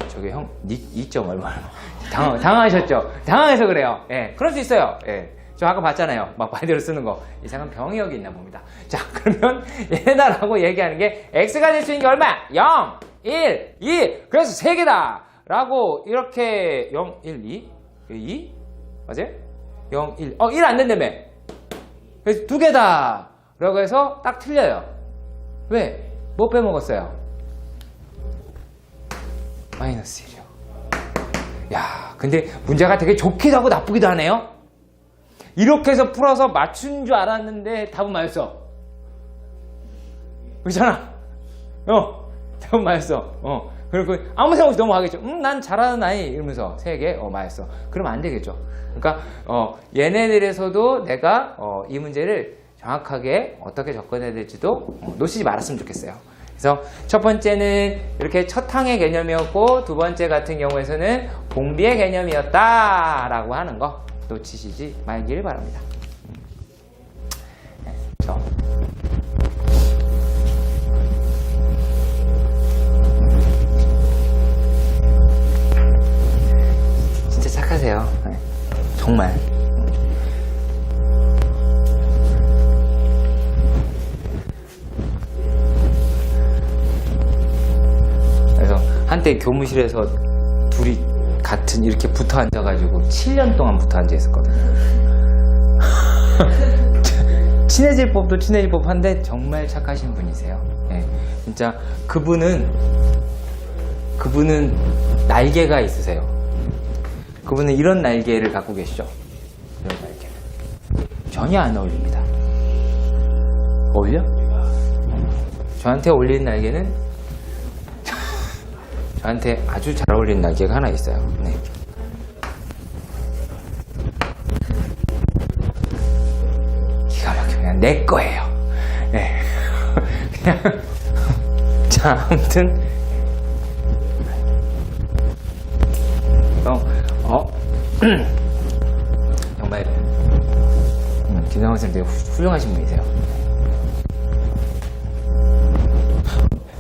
저기 형 2. 얼마 당황하셨죠? 당황해서 그래요. 그럴 수 있어요. 저 아까 봤잖아요. 막 말대로 쓰는 거. 이상한 병이 여기 있나 봅니다. 자, 그러면 얘다라고 얘기하는 게 x가 될 수 있는 게 얼마야? 0, 1, 2. 그래서 3개다 라고 이렇게 0, 1, 2 맞아요? 0, 1 1 안 된다며. 그래서 2개다 라고 해서 딱 틀려요. 왜? 뭐 빼먹었어요? 마이너스 1이요. 야, 근데 문제가 되게 좋기도 하고 나쁘기도 하네요. 이렇게 해서 풀어서 맞춘 줄 알았는데 답은 맞았어. 그렇잖아. 답은 맞았어. 그리고 아무 생각 없이 넘어가겠죠. 난 잘하는 아이 이러면서 3개 맞았어. 그러면 안 되겠죠. 그러니까 얘네들에서도 내가 이 문제를 정확하게 어떻게 접근해야 될지도 놓치지 말았으면 좋겠어요. 그래서 첫 번째는 이렇게 첫 항의 개념이었고, 두 번째 같은 경우에서는 공비의 개념이었다라고 하는 거 놓치시지 말길 바랍니다. 그렇죠? 진짜 착하세요. 정말. 그래서 한때 교무실에서 둘이 같은 이렇게 붙어 앉아가지고 7년 동안 붙어 앉아 있었거든요. 친해질 법도 친해질 법한데 정말 착하신 분이세요. 진짜 그분은 날개가 있으세요. 그분은 이런 날개를 갖고 계시죠. 이런 날개 전혀 안 어울립니다. 어울려? 저한테 어울리는 날개는 저한테 아주 잘 어울리는 날개가 하나 있어요. 기가 막혀. 그냥 내 거예요. 그냥 자, 아무튼 정말 김상원 선생님 되게 훌륭하신 분이세요.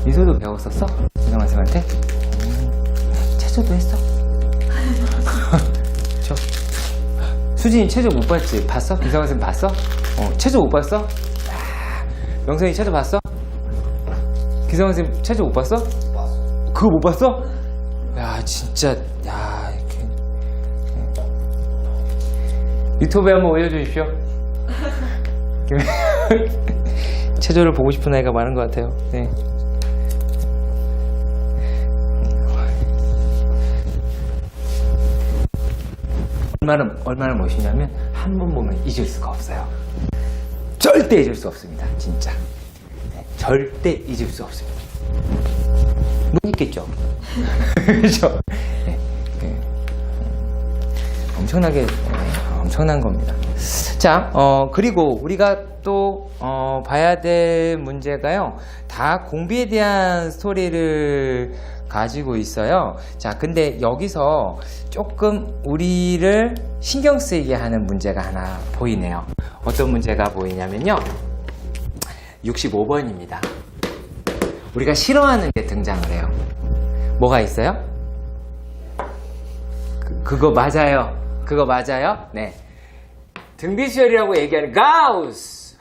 미소도 배웠었어? 김상원 선생님한테? 체조도 했어? 수진이 체조 못 봤지? 봤어? 김상원 선생님 봤어? 체조 못 봤어? 명성이 체조 봤어? 김상원 선생님 체조 못 봤어? 그거 못 봤어? 야, 진짜, 야, 이렇게. 유튜브에 한번 올려주십시오. 체조를 보고 싶은 아이가 많은 것 같아요. 네. 얼마나 멋있냐면, 한 번 보면 잊을 수가 없어요. 절대 잊을 수 없습니다. 진짜. 네, 절대 잊을 수 없습니다. 못 있겠죠. 그렇죠? 네. 네. 엄청난 겁니다. 자, 그리고 우리가 또 봐야 될 문제가요. 다 공비에 대한 스토리를 가지고 있어요. 자, 근데 여기서 조금 우리를 신경 쓰이게 하는 문제가 하나 보이네요. 어떤 문제가 보이냐면요. 65번입니다. 우리가 싫어하는 게 등장을 해요. 뭐가 있어요? 그거 맞아요. 그거 맞아요? 네. 등비수열이라고 얘기하는 가우스.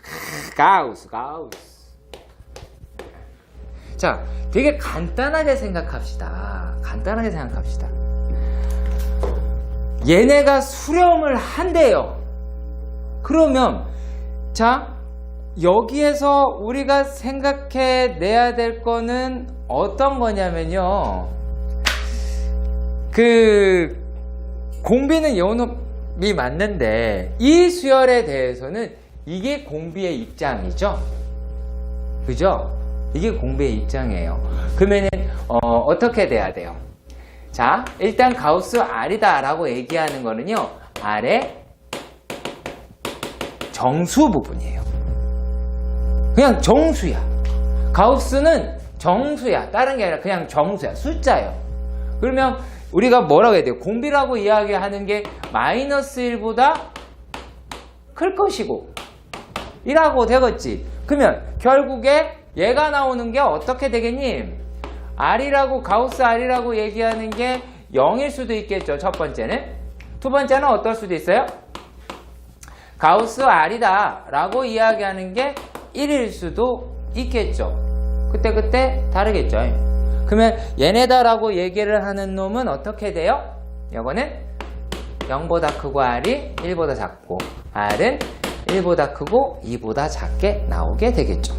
자, 되게 간단하게 생각합시다. 얘네가 수렴을 한대요. 그러면 자, 여기에서 우리가 생각해 내야 될 거는 어떤 거냐면요. 공비는 요놈이 맞는데 이 수열에 대해서는 이게 공비의 입장이죠. 그죠? 이게 공비의 입장이에요. 그러면은 어떻게 돼야 돼요? 자, 일단 가우스 R이다 라고 얘기하는 거는요, R의 정수 부분이에요. 그냥 정수야. 가우스는 정수야. 다른 게 아니라 그냥 정수야. 숫자예요. 그러면 우리가 뭐라고 해야 돼요? 공비라고 이야기하는 게 마이너스 1보다 클 것이고 1하고 되겠지. 그러면 결국에 얘가 나오는 게 어떻게 되겠니? R이라고, 가우스 R이라고 얘기하는 게 0일 수도 있겠죠. 첫 번째는. 두 번째는 어떨 수도 있어요? 가우스 R이다 라고 이야기하는 게 1일 수도 있겠죠. 그때 다르겠죠. 그러면 얘네다 라고 얘기를 하는 놈은 어떻게 돼요? 요거는 0보다 크고 R이 1보다 작고 R은 1보다 크고 2보다 작게 나오게 되겠죠.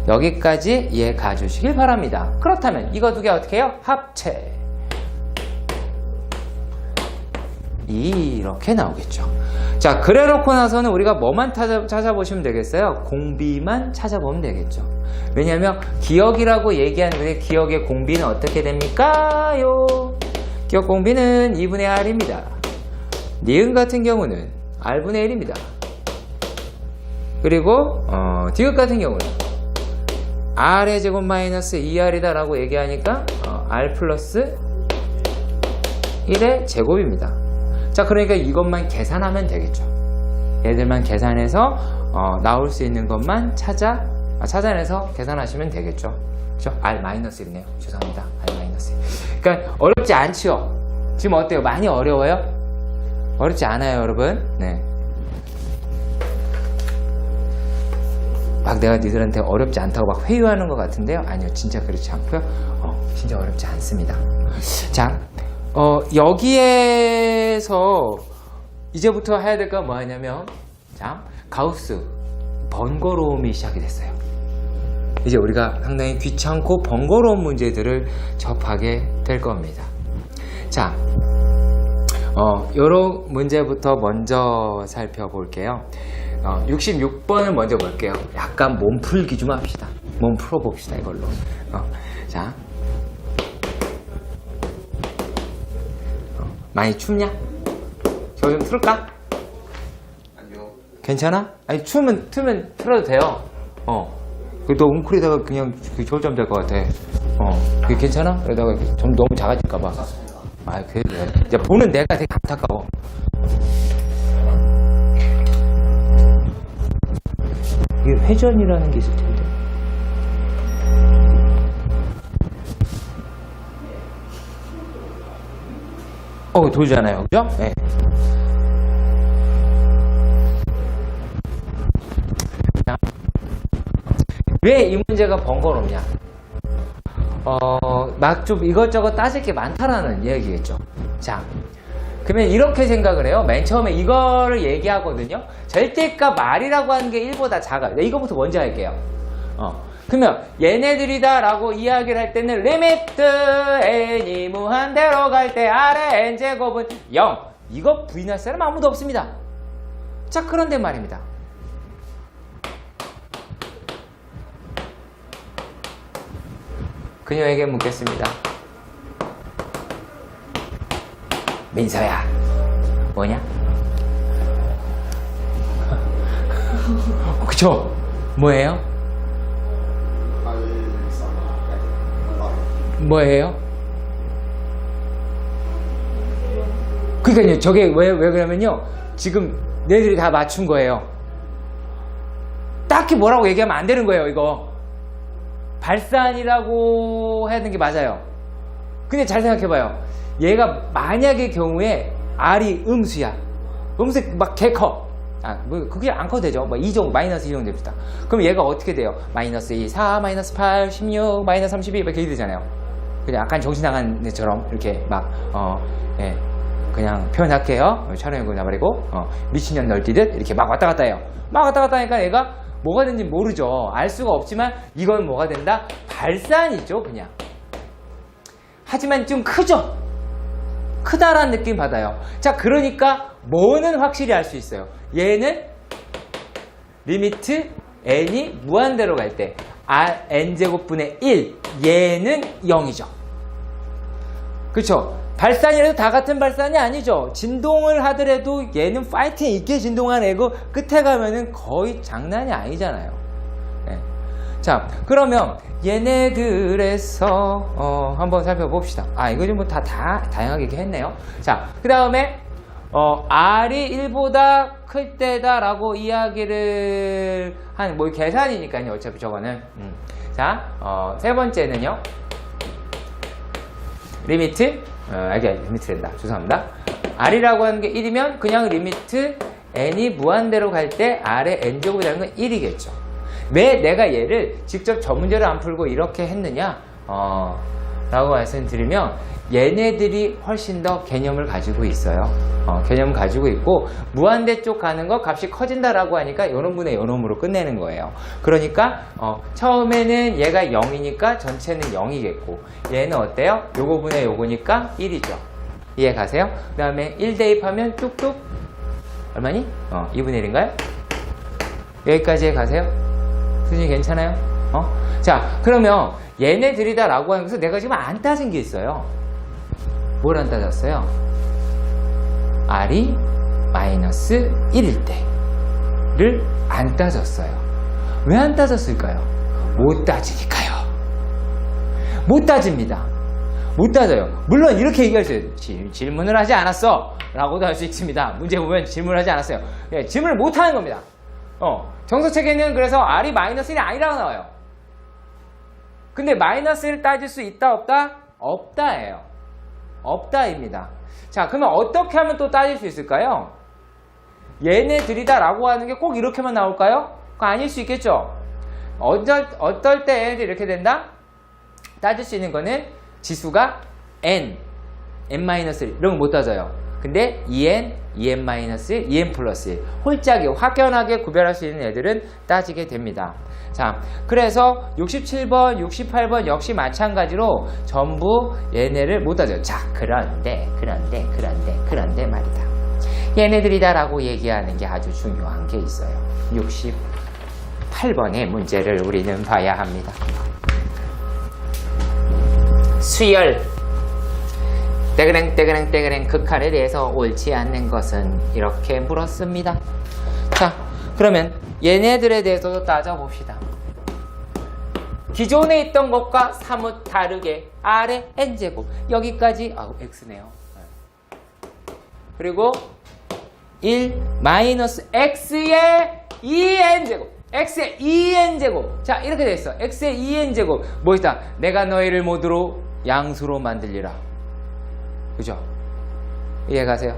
여기까지 이해 가주시길 바랍니다. 그렇다면 이거 두 개 어떻게 해요? 합체. 이렇게 나오겠죠. 자, 그래 놓고 나서는 우리가 뭐만 찾아보시면 되겠어요? 공비만 찾아보면 되겠죠. 왜냐하면 기억이라고 얘기하는 건데 기억의 공비는 어떻게 됩니까? 기억 공비는 2분의 R입니다. 니은 같은 경우는 R분의 1입니다. 그리고 디귿 같은 경우는 R의 제곱 마이너스 2R이다 라고 얘기하니까 R 플러스 1의 제곱입니다. 자, 그러니까 이것만 계산하면 되겠죠. 얘들만 계산해서 나올 수 있는 것만 찾아내서 계산하시면 되겠죠. 그렇죠? R-1이네요. 죄송합니다. R-1. 그러니까 어렵지 않죠? 지금 어때요? 많이 어려워요? 어렵지 않아요, 여러분? 네. 막 내가 니들한테 어렵지 않다고 막 회유하는 것 같은데요. 아니요, 진짜 그렇지 않고요. 진짜 어렵지 않습니다. 자, 여기에서 이제부터 해야 될 건 뭐냐면, 자, 가우스 번거로움이 시작이 됐어요. 이제 우리가 상당히 귀찮고 번거로운 문제들을 접하게 될 겁니다. 자, 요런 문제부터 먼저 살펴볼게요. 66번을 먼저 볼게요. 약간 몸풀기 좀 합시다. 몸 풀어봅시다, 이걸로. 자. 많이 춥냐? 저 좀 틀까? 아니요. 괜찮아? 아니, 틀면 틀어도 돼요. 너 웅크리다가 그냥 졸잠 잘 것 같아. 그게 괜찮아? 그러다가 좀 너무 작아질까봐. 그래. 이제 보는 내가 되게 안타까워. 이게 회전이라는 게 있을 텐데. 돌잖아요. 그죠? 네. 왜 이 문제가 번거롭냐? 막 좀 이것저것 따질 게 많다라는 이야기겠죠. 자, 그러면 이렇게 생각을 해요. 맨 처음에 이거를 얘기하거든요. 절대값 R이라고 하는 게 1보다 작아요. 이거부터 먼저 할게요. 그러면 얘네들이다 라고 이야기를 할 때는 리미트 n이 무한대로 갈 때 R의 n제곱은 0. 이거 부인할 사람 아무도 없습니다. 자, 그런데 말입니다. 그녀에게 묻겠습니다. 민서야, 뭐냐? 그쵸? 뭐예요? 뭐예요? 그러니까요, 저게 왜 그러면요, 지금 너희들이 다 맞춘 거예요. 딱히 뭐라고 얘기하면 안 되는 거예요, 이거. 발산이라고 해야 되는 게 맞아요. 근데 잘 생각해봐요. 얘가 만약의 경우에 R이 음수야. 음수 막 개 커. 뭐 그게 안 커도 되죠. 뭐 2 정도, 마이너스 2 정도 됩니다. 그럼 얘가 어떻게 돼요? 마이너스 2, 4, 마이너스 8, 16, 마이너스 32 이렇게 되잖아요. 그냥 약간 정신 나간 애처럼 이렇게 막 예, 그냥 표현할게요. 촬영해 나버리고 미친년 널뛰듯 이렇게 막 왔다 갔다 해요. 막 왔다 갔다 하니까 얘가 뭐가 된지 모르죠. 알 수가 없지만 이건 뭐가 된다? 발산이죠, 그냥. 하지만 좀 크죠? 크다라는 느낌 받아요. 자, 그러니까 뭐는 확실히 알 수 있어요. 얘는 리미트 n이 무한대로 갈 때 n제곱분의 1, 얘는 0이죠. 그쵸? 발산이라도 다 같은 발산이 아니죠. 진동을 하더라도 얘는 파이팅 있게 진동하는 애고 끝에 가면은 거의 장난이 아니잖아요. 네. 자, 그러면 얘네들에서 한번 살펴봅시다. 이거 좀 뭐 다양하게 이렇게 했네요. 자, 그 다음에 R이 1보다 클 때다라고 이야기를 한 뭐 계산이니까요. 어차피 저거는. 자, 세 번째는요. 리미트 리미트된다. 죄송합니다. R이라고 하는 게 1이면 그냥 리미트 n이 무한대로 갈 때 R의 n제곱이라는 건 1이겠죠. 왜 내가 얘를 직접 저 문제를 안 풀고 이렇게 했느냐? 라고 말씀드리면 얘네들이 훨씬 더 개념을 가지고 있어요. 개념을 가지고 있고 무한대 쪽 가는 거 값이 커진다라고 하니까 요놈분의 요놈으로 끝내는 거예요. 그러니까 처음에는 얘가 0이니까 전체는 0이겠고 얘는 어때요? 요거 분의 요거니까 1이죠. 이해 가세요? 그 다음에 1 대입하면 뚝뚝 얼마니? 2분의 1인가요? 여기까지 해 가세요? 수준이 괜찮아요? 자, 그러면 얘네들이다 라고 하는 것은 내가 지금 안 따진 게 있어요. 뭘 안 따졌어요? R이 마이너스 1일 때를 안 따졌어요. 왜 안 따졌을까요? 못 따지니까요. 못 따집니다. 못 따져요. 물론 이렇게 얘기할 수 있어요. 질문을 하지 않았어 라고도 할 수 있습니다. 문제 보면 질문을 하지 않았어요. 네, 질문을 못 하는 겁니다. 정서책에는 그래서 R이 마이너스 1이 아니라고 나와요. 근데 마이너스 1을 따질 수 있다 없다? 없다예요. 없다입니다. 자, 그러면 어떻게 하면 또 따질 수 있을까요? 얘네들이다 라고 하는 게 꼭 이렇게만 나올까요? 그거 아닐 수 있겠죠? 어떨 때 얘네들이 이렇게 된다? 따질 수 있는 거는 지수가 n, n-1 이런 거 못 따져요. 근데 2n, 2n-1, 2n 플러스 1 홀짝이 확연하게 구별할 수 있는 애들은 따지게 됩니다. 자, 그래서 67번, 68번 역시 마찬가지로 전부 얘네를 못 따져요. 자, 그런데 말이다. 얘네들이다 라고 얘기하는 게 아주 중요한 게 있어요. 68번의 문제를 우리는 봐야 합니다. 수열 떼그랭 극할에 대해서 옳지 않는 것은 이렇게 물었습니다. 자, 그러면 얘네들에 대해서도 따져봅시다. 기존에 있던 것과 사뭇 다르게 R의 n제곱 여기까지 x네요. 그리고 1 마이너스 x의 2n제곱 x의 2n제곱 자, 이렇게 돼 있어. x의 2n제곱 뭐있다? 내가 너희를 모두로 양수로 만들리라. 그죠? 이해 가세요?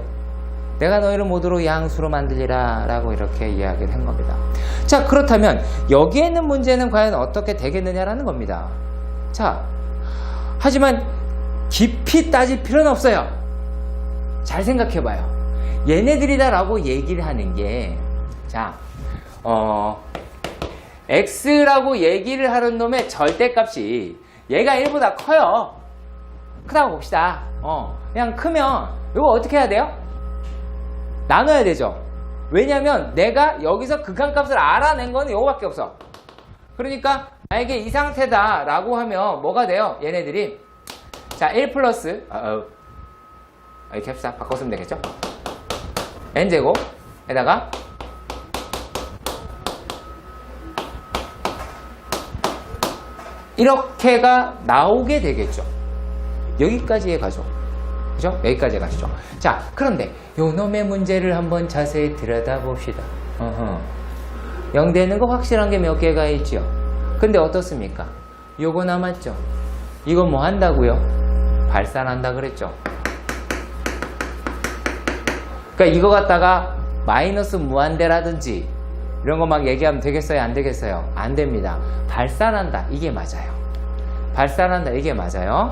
내가 너희를 모두로 양수로 만들리라 라고 이렇게 이야기를 한 겁니다. 자, 그렇다면 여기에 있는 문제는 과연 어떻게 되겠느냐라는 겁니다. 자, 하지만 깊이 따질 필요는 없어요. 잘 생각해 봐요. 얘네들이다 라고 얘기를 하는 게 자, x라고 얘기를 하는 놈의 절대값이 얘가 1보다 커요. 크다고 봅시다. 그냥 크면 이거 어떻게 해야 돼요? 나눠야 되죠. 왜냐면 내가 여기서 극한값을 알아낸 거는 이거밖에 없어. 그러니까 만약에 이 상태다라고 하면 뭐가 돼요? 얘네들이 자 1 플러스 이렇게 합시다. 바꿔쓰면 되겠죠? n제곱에다가 이렇게가 나오게 되겠죠. 여기까지의 가죠. 그죠? 여기까지의 가시죠. 자, 그런데 요 놈의 문제를 한번 자세히 들여다봅시다. 0 되는 거 확실한 게 몇 개가 있죠. 근데 어떻습니까? 요거 남았죠. 이거 뭐 한다고요? 발산한다 그랬죠. 그러니까 이거 갖다가 마이너스 무한대라든지 이런 거 막 얘기하면 되겠어요? 안 되겠어요? 안 됩니다. 발산한다. 이게 맞아요. 발산한다. 이게 맞아요.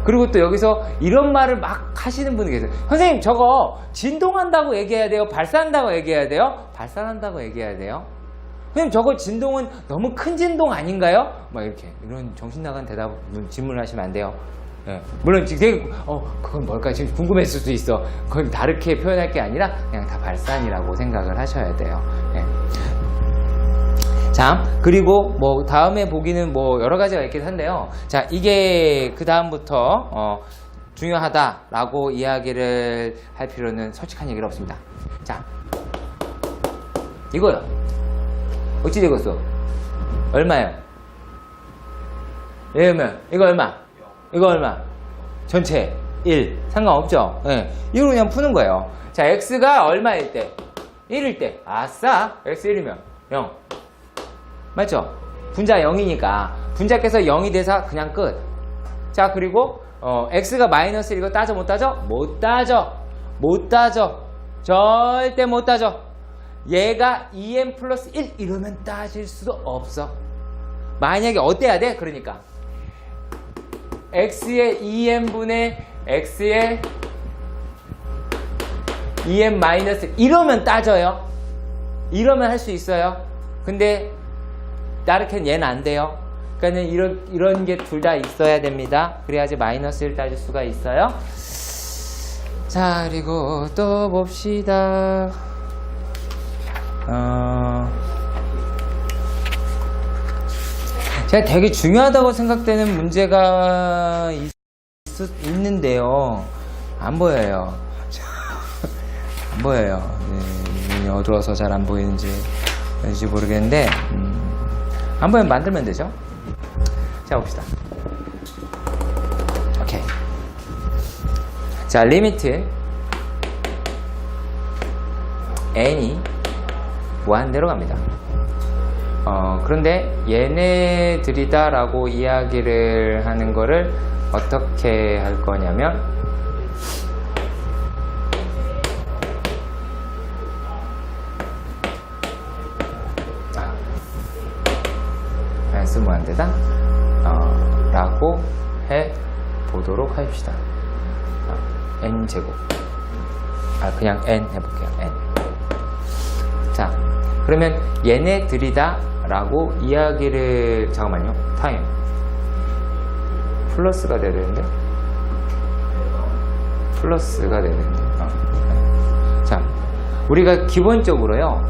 그리고 또 여기서 이런 말을 막 하시는 분이 계세요. 선생님, 저거 진동한다고 얘기해야 돼요? 발산한다고 얘기해야 돼요? 발산한다고 얘기해야 돼요? 선생님, 저거 진동은 너무 큰 진동 아닌가요? 막 이렇게 이런 정신 나간 대답 질문을 하시면 안 돼요. 물론 지금 그건 뭘까 지금 궁금했을 수도 있어. 그건 다르게 표현할 게 아니라 그냥 다 발산이라고 생각을 하셔야 돼요. 자, 그리고 뭐 다음에 보기는 뭐 여러 가지가 있긴 한데요. 자, 이게 그 다음부터 중요하다라고 이야기를 할 필요는 솔직한 얘기는 없습니다. 자, 이거요. 어찌 되겠어? 얼마예요? 이거 얼마? 이거 얼마? 전체 1 상관없죠? 이걸 그냥 푸는 거예요. 자, x가 얼마일 때? 1일 때. 아싸! x 1이면 0 맞죠? 분자 0이니까 분자께서 0이 돼서 그냥 끝. 자, 그리고 x가 마이너스 1 이거 따져 못 따져? 못 따져. 못 따져. 절대 못 따져. 얘가 2n 플러스 1 이러면 따질 수도 없어. 만약에 어때야 돼? 그러니까 x의 2n분의 x의 2n 마이너스 이러면 따져요. 이러면 할 수 있어요. 근데 나르캔 얘는 안 돼요. 그러니까 이런 게 둘 다 있어야 됩니다. 그래야지 마이너스 1 따질 수가 있어요. 자, 그리고 또 봅시다. 제가 되게 중요하다고 생각되는 문제가 있는데요. 안 보여요. 안 보여요. 눈이 어두워서 잘 안 보이는지 모르겠는데 안 보이면 만들면 되죠. 자, 봅시다. 오케이. 자, 리미트 n이 무한대로 갑니다. 그런데 얘네들이다 라고 이야기를 하는 거를 어떻게 할 거냐면 s 무한대다 라고 해 보도록 합시다. n제곱 그냥 n 해볼게요. n. 자, 그러면 얘네들이다 라고 이야기를 잠깐만요. 타임 플러스가 돼야 되는데 플러스가 돼야 되는데 자, 우리가 기본적으로요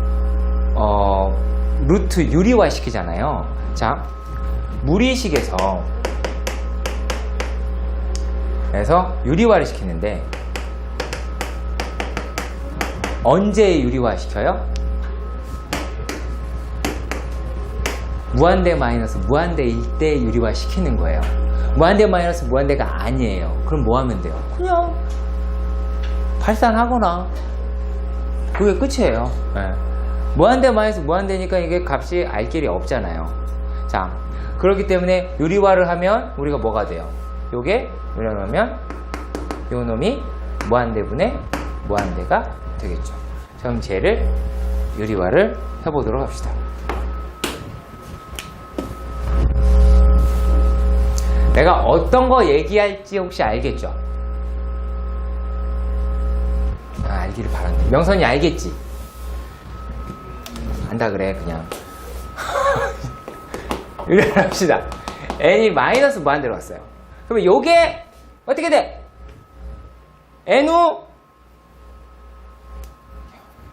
루트 유리화 시키잖아요. 자, 무리식에서 유리화를 시키는데 언제 유리화 시켜요? 무한대 마이너스 무한대일 때 유리화 시키는 거예요. 무한대 마이너스 무한대가 아니에요. 그럼 뭐 하면 돼요? 그냥 발산하거나 그게 끝이에요. 무한대 마이너스 무한대니까 이게 값이 알 길이 없잖아요. 자, 그렇기 때문에 유리화를 하면 우리가 뭐가 돼요? 요게 유리화하면 요 놈이 무한대분의 무한대가 되겠죠. 자, 그럼 쟤를 유리화를 해보도록 합시다. 내가 어떤 거 얘기할지 혹시 알겠죠? 알기를 바란다. 명선이 알겠지? 안다 그래 그냥. 유리를 합시다. n이 마이너스 무한대로 왔어요. 그러면 요게 어떻게 돼? n우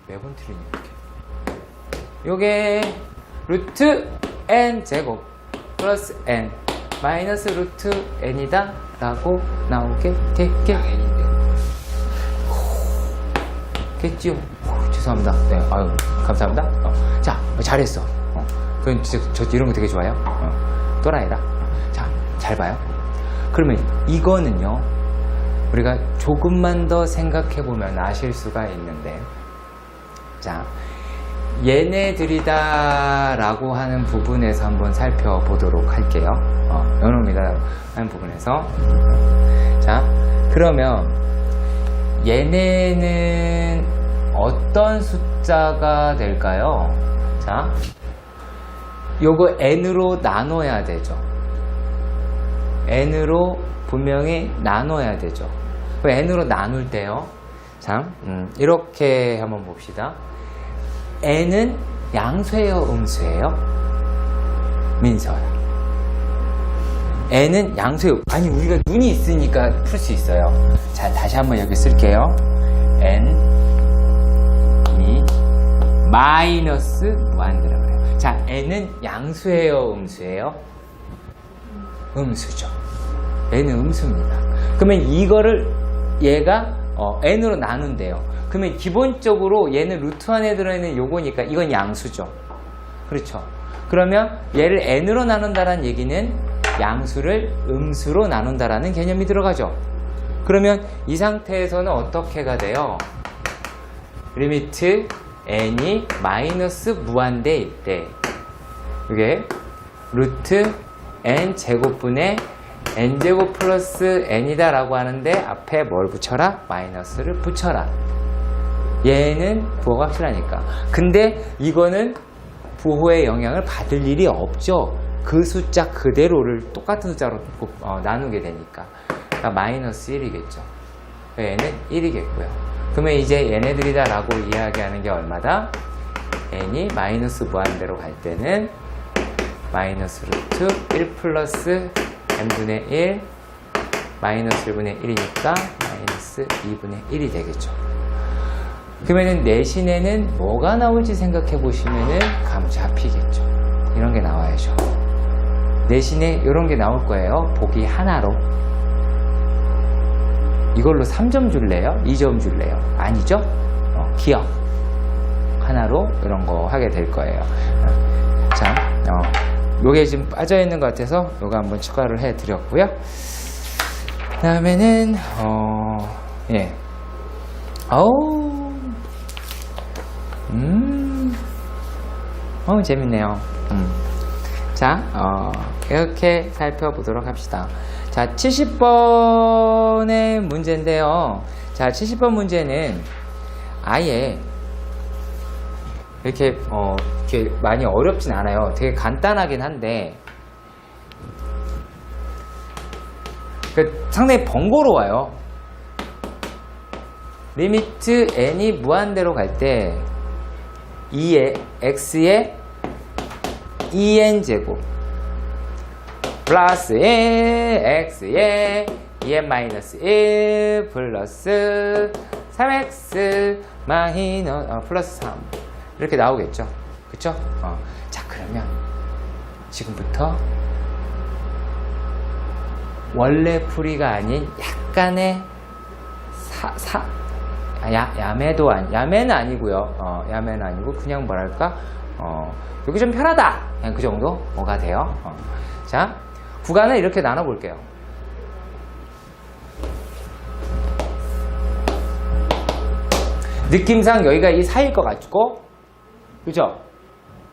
매번 틀리냐 이렇게. 요게 루트 n 제곱 플러스 n 마이너스 루트 n이다 라고 나오게 되겠겠지요. 죄송합니다. 네, 아유, 감사합니다. 자, 잘했어. 그건 진짜 저 이런 거 되게 좋아요. 또라이라. 자, 잘 봐요. 그러면 이거는요, 우리가 조금만 더 생각해 보면 아실 수가 있는데, 자, 얘네들이다 라고 하는 부분에서 한번 살펴보도록 할게요. 요놈이다 하는 부분에서. 자, 그러면 얘네는 어떤 숫자가 될까요? 자, 요거 n으로 나눠야 되죠. n으로 분명히 나눠야 되죠. n으로 나눌 때요. 자, 이렇게 한번 봅시다. n은 양수예요, 음수예요? 민서야. n은 양수예요. 아니, 우리가 눈이 있으니까 풀 수 있어요. 자, 다시 한번 여기 쓸게요. n이 마이너스 무한대라고 그래요. 자, n은 양수예요, 음수예요? 음수죠. n은 음수입니다. 그러면 이거를 얘가 n으로 나눈대요. 그러면 기본적으로 얘는 루트 안에 들어있는 요거니까 이건 양수죠. 그렇죠. 그러면 얘를 n으로 나눈다는 얘기는 양수를 음수로 나눈다라는 개념이 들어가죠. 그러면 이 상태에서는 어떻게가 돼요? 리미트 n이 마이너스 무한대일 때 이게 루트 n 제곱분의 n제곱 플러스 n이다 라고 하는데 앞에 뭘 붙여라? 마이너스를 붙여라. 얘는 부호가 확실하니까. 근데 이거는 부호의 영향을 받을 일이 없죠. 그 숫자 그대로를 똑같은 숫자로 나누게 되니까. 그러니까 마이너스 1이겠죠. 얘는 1이겠고요. 그러면 이제 얘네들이다 라고 이야기하는 게 얼마다? n이 마이너스 무한대로 갈 때는 마이너스 루트 1 플러스 n분의 1 마이너스 1분의 1이니까 마이너스 2분의 1이 되겠죠. 그러면은 내신에는 뭐가 나올지 생각해 보시면은 감 잡히겠죠. 이런 게 나와야죠. 내신에 이런 게 나올 거예요. 보기 하나로. 이걸로 3점 줄래요? 2점 줄래요? 아니죠? 기억. 하나로 이런 거 하게 될 거예요. 자, 요게 지금 빠져 있는 것 같아서 요거 한번 추가를 해 드렸고요. 그 다음에는, 예. 재밌네요. 자, 이렇게 살펴보도록 합시다. 자, 70번의 문제인데요. 자, 70번 문제는 아예 이렇게 많이 어렵진 않아요. 되게 간단하긴 한데 상당히 번거로워요. 리미트 n이 무한대로 갈 때 2의 x의 2n제곱 플러스 x의 2n-1 플러스 3x 플러스 3 이렇게 나오겠죠. 그쵸? 자, 그러면 지금부터 원래 풀이가 아닌 약간의 야매는 아니고요. 야매는 아니고 그냥 뭐랄까 여기 좀 편하다. 그냥 그 정도 뭐가 돼요. 자, 구간을 이렇게 나눠 볼게요. 느낌상 여기가 이 사이일 것 같고, 그죠?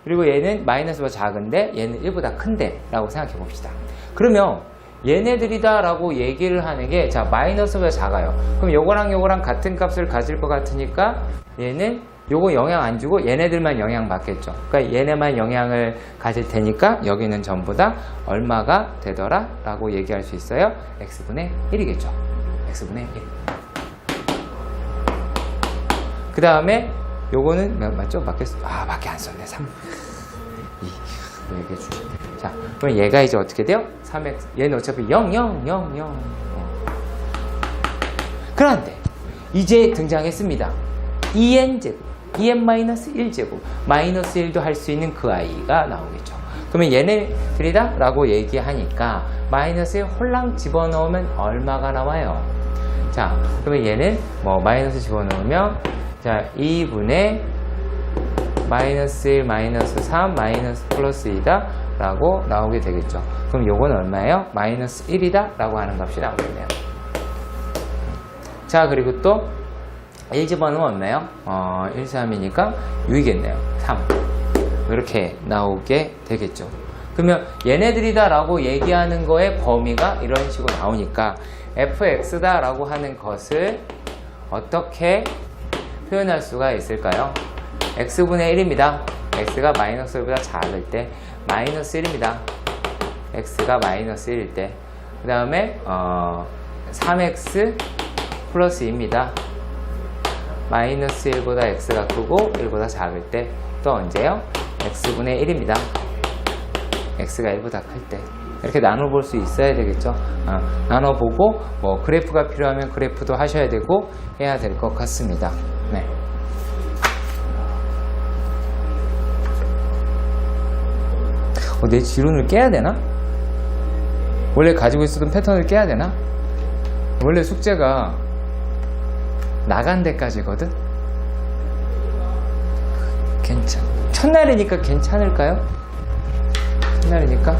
그리고 얘는 마이너스보다 작은데 얘는 1보다 큰데 라고 생각해 봅시다. 그러면 얘네들이다 라고 얘기를 하는 게, 자, 마이너스보다 작아요. 그럼 요거랑 요거랑 같은 값을 가질 것 같으니까 얘는 요거 영향 안 주고 얘네들만 영향 받겠죠. 그러니까 얘네만 영향을 가질 테니까 여기는 전부 다 얼마가 되더라 라고 얘기할 수 있어요. x분의 1이겠죠. x분의 1. 그 다음에 요거는 맞죠? 밖에 안 썼네. 3. 2. 얘기해 주죠. 자, 그럼 얘가 이제 어떻게 돼요? 3x. 얘는 어차피 0, 0, 0, 0. 그런데 이제 등장했습니다. 2n제곱. 2n-1제곱. 마이너스 1도 할 수 있는 그 아이가 나오겠죠. 그러면 얘네들이다 라고 얘기하니까 마이너스에 홀랑 집어넣으면 얼마가 나와요? 자, 그러면 얘는 뭐 마이너스 집어넣으면 자 2분의 마이너스 1, 마이너스 3, 마이너스 플러스 2다 라고 나오게 되겠죠. 그럼 요건 얼마예요? 마이너스 1이다 라고 하는 값이 나오겠네요. 자, 그리고 또 1 집어넣으면 얼마예요? 1, 3이니까 6이겠네요. 3 이렇게 나오게 되겠죠. 그러면 얘네들이다 라고 얘기하는 거의 범위가 이런 식으로 나오니까 fx다 라고 하는 것을 어떻게 표현할 수가 있을까요? x분의 1입니다. x가 마이너스 1보다 작을 때 마이너스 1입니다. x가 마이너스 1일 때 그 다음에 3x 플러스 2입니다. 마이너스 1보다 x가 크고 1보다 작을 때 또 언제요? x분의 1입니다. x가 1보다 클 때 이렇게 나눠볼 수 있어야 되겠죠. 나눠보고 뭐 그래프가 필요하면 그래프도 하셔야 되고 해야 될 것 같습니다. 네. 내 지론을 깨야 되나? 원래 가지고 있었던 패턴을 깨야 되나? 원래 숙제가 나간 데까지거든? 첫날이니까 괜찮을까요? 첫날이니까?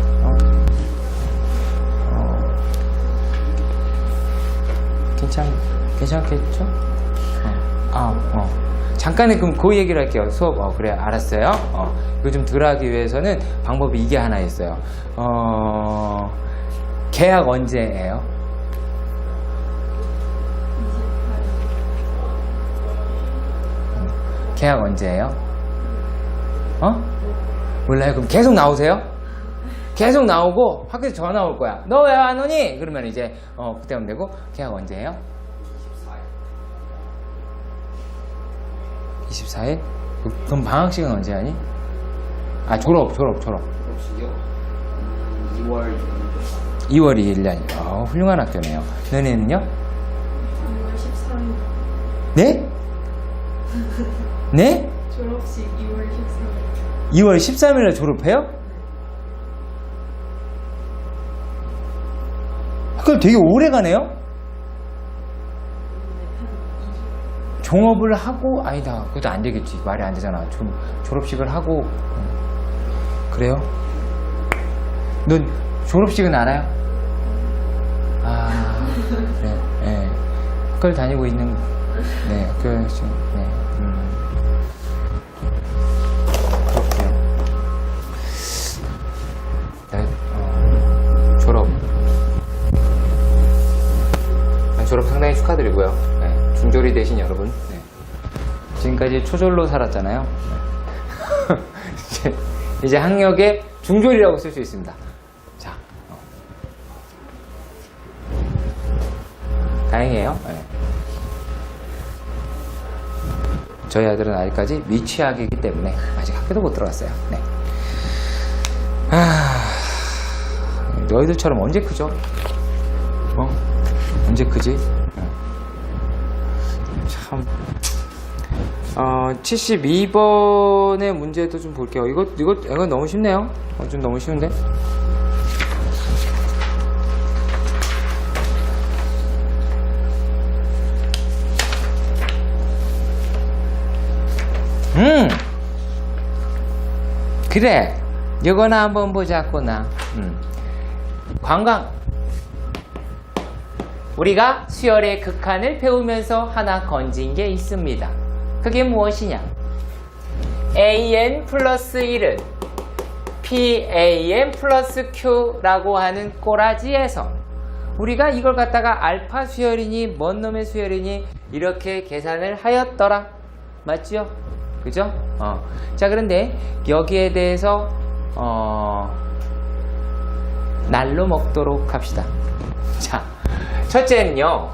괜찮겠죠? 잠깐은 그럼 그 얘기를 할게요. 수업, 그래, 알았어요. 이거 좀 덜 하기 위해서는 방법이 이게 하나 있어요. 계약 언제예요? 계약 언제예요? 몰라요? 그럼 계속 나오세요? 계속 나오고 학교에서 전화 올 거야. 너 왜 안 오니? 그러면 이제 그때 하면 되고. 계약 언제예요? 24일? 그럼 방학식은 언제 하니? 졸업. 혹시요? 2월 2일 날. 훌륭한 학교네요. 너네는요? 2월 13일. 네? 네? 졸업식 2월 13일. 2월 13일에 졸업해요? 그럼 되게 오래 가네요? 종업을 하고, 아니다. 그것도 안 되겠지. 말이 안 되잖아. 졸업식을 하고. 그래요? 넌 졸업식은 알아요? 그래. 네. 학교를 다니고 있는, 네, 학교에 지금, 네. 졸업 상당히 축하드리고요. 네, 중졸이 되신 여러분, 네. 지금까지 초졸로 살았잖아요. 네. 이제 학력에 중졸이라고 쓸 수 있습니다. 자, 다행이에요. 네. 저희 아들은 아직까지 미취학이기 때문에 아직 학교도 못 들어갔어요. 네. 너희들처럼 언제 크죠? 언제 크지? 참. 72번의 문제도 좀 볼게요. 이거 너무 쉽네요. 좀 너무 쉬운데? 그래. 이거나 한번 보자꾸나. 관광. 우리가 수열의 극한을 배우면서 하나 건진 게 있습니다. 그게 무엇이냐? an 플러스 1은 pan 플러스 q라고 하는 꼬라지에서 우리가 이걸 갖다가 알파 수열이니 뭔 놈의 수열이니 이렇게 계산을 하였더라. 맞죠? 그죠? 자, 그런데 여기에 대해서 날로 먹도록 합시다. 자, 첫째는요,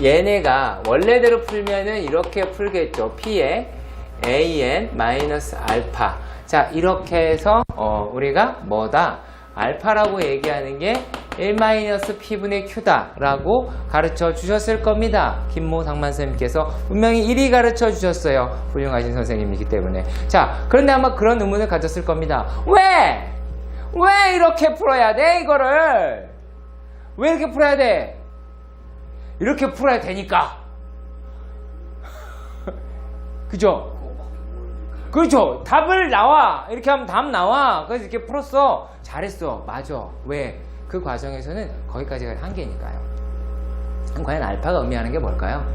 얘네가 원래대로 풀면은 이렇게 풀겠죠. p에 an 마이너스 알파. 자, 이렇게 해서 우리가 뭐다? 알파라고 얘기하는 게 1-p분의 q다 라고 가르쳐 주셨을 겁니다. 김모 상만선생님께서 분명히 1이 가르쳐 주셨어요. 훌륭하신 선생님이기 때문에. 자, 그런데 아마 그런 의문을 가졌을 겁니다. 왜? 왜 이렇게 풀어야 돼, 이거를? 왜 이렇게 풀어야 돼? 이렇게 풀어야 되니까. 그죠? 그렇죠. 답을 나와. 이렇게 하면 답 나와. 그래서 이렇게 풀었어. 잘했어. 맞아. 왜? 그 과정에서는 거기까지가 한계니까요. 그럼 과연 알파가 의미하는 게 뭘까요?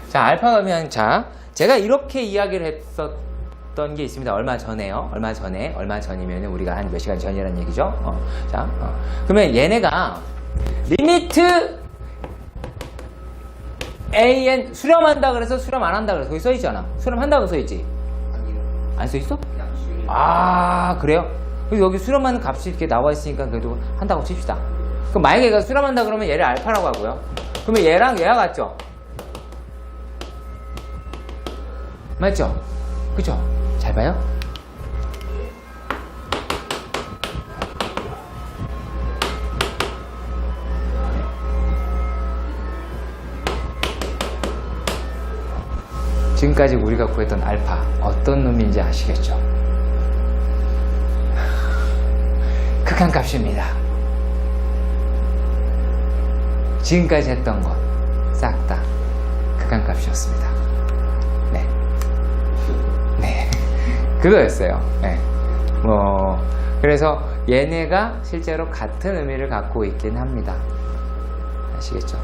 자, 알파가 의미하는, 자, 제가 이렇게 이야기를 했었던 게 있습니다. 얼마 전에요. 얼마 전이면 우리가 한 몇 시간 전이라는 얘기죠. 자, 그러면 얘네가 리미트 AN 수렴한다 그래서 수렴 안 한다 그래서 거기 써있잖아. 수렴한다고 써있지? 아니요. 안 써있어? 그냥 수익. 아, 그래요? 그래서 여기 수렴하는 값이 이렇게 나와 있으니까 그래도 한다고 칩시다. 그럼 만약에 얘가 수렴한다 그러면 얘를 알파라고 하고요. 그러면 얘랑 얘가 같죠? 맞죠? 그죠? 잘 봐요. 지금까지 우리가 구했던 알파 어떤 놈인지 아시겠죠? 극한값입니다. 지금까지 했던 것 싹 다 극한값이었습니다. 네, 네, 그거였어요. 네, 그래서 얘네가 실제로 같은 의미를 갖고 있긴 합니다. 아시겠죠?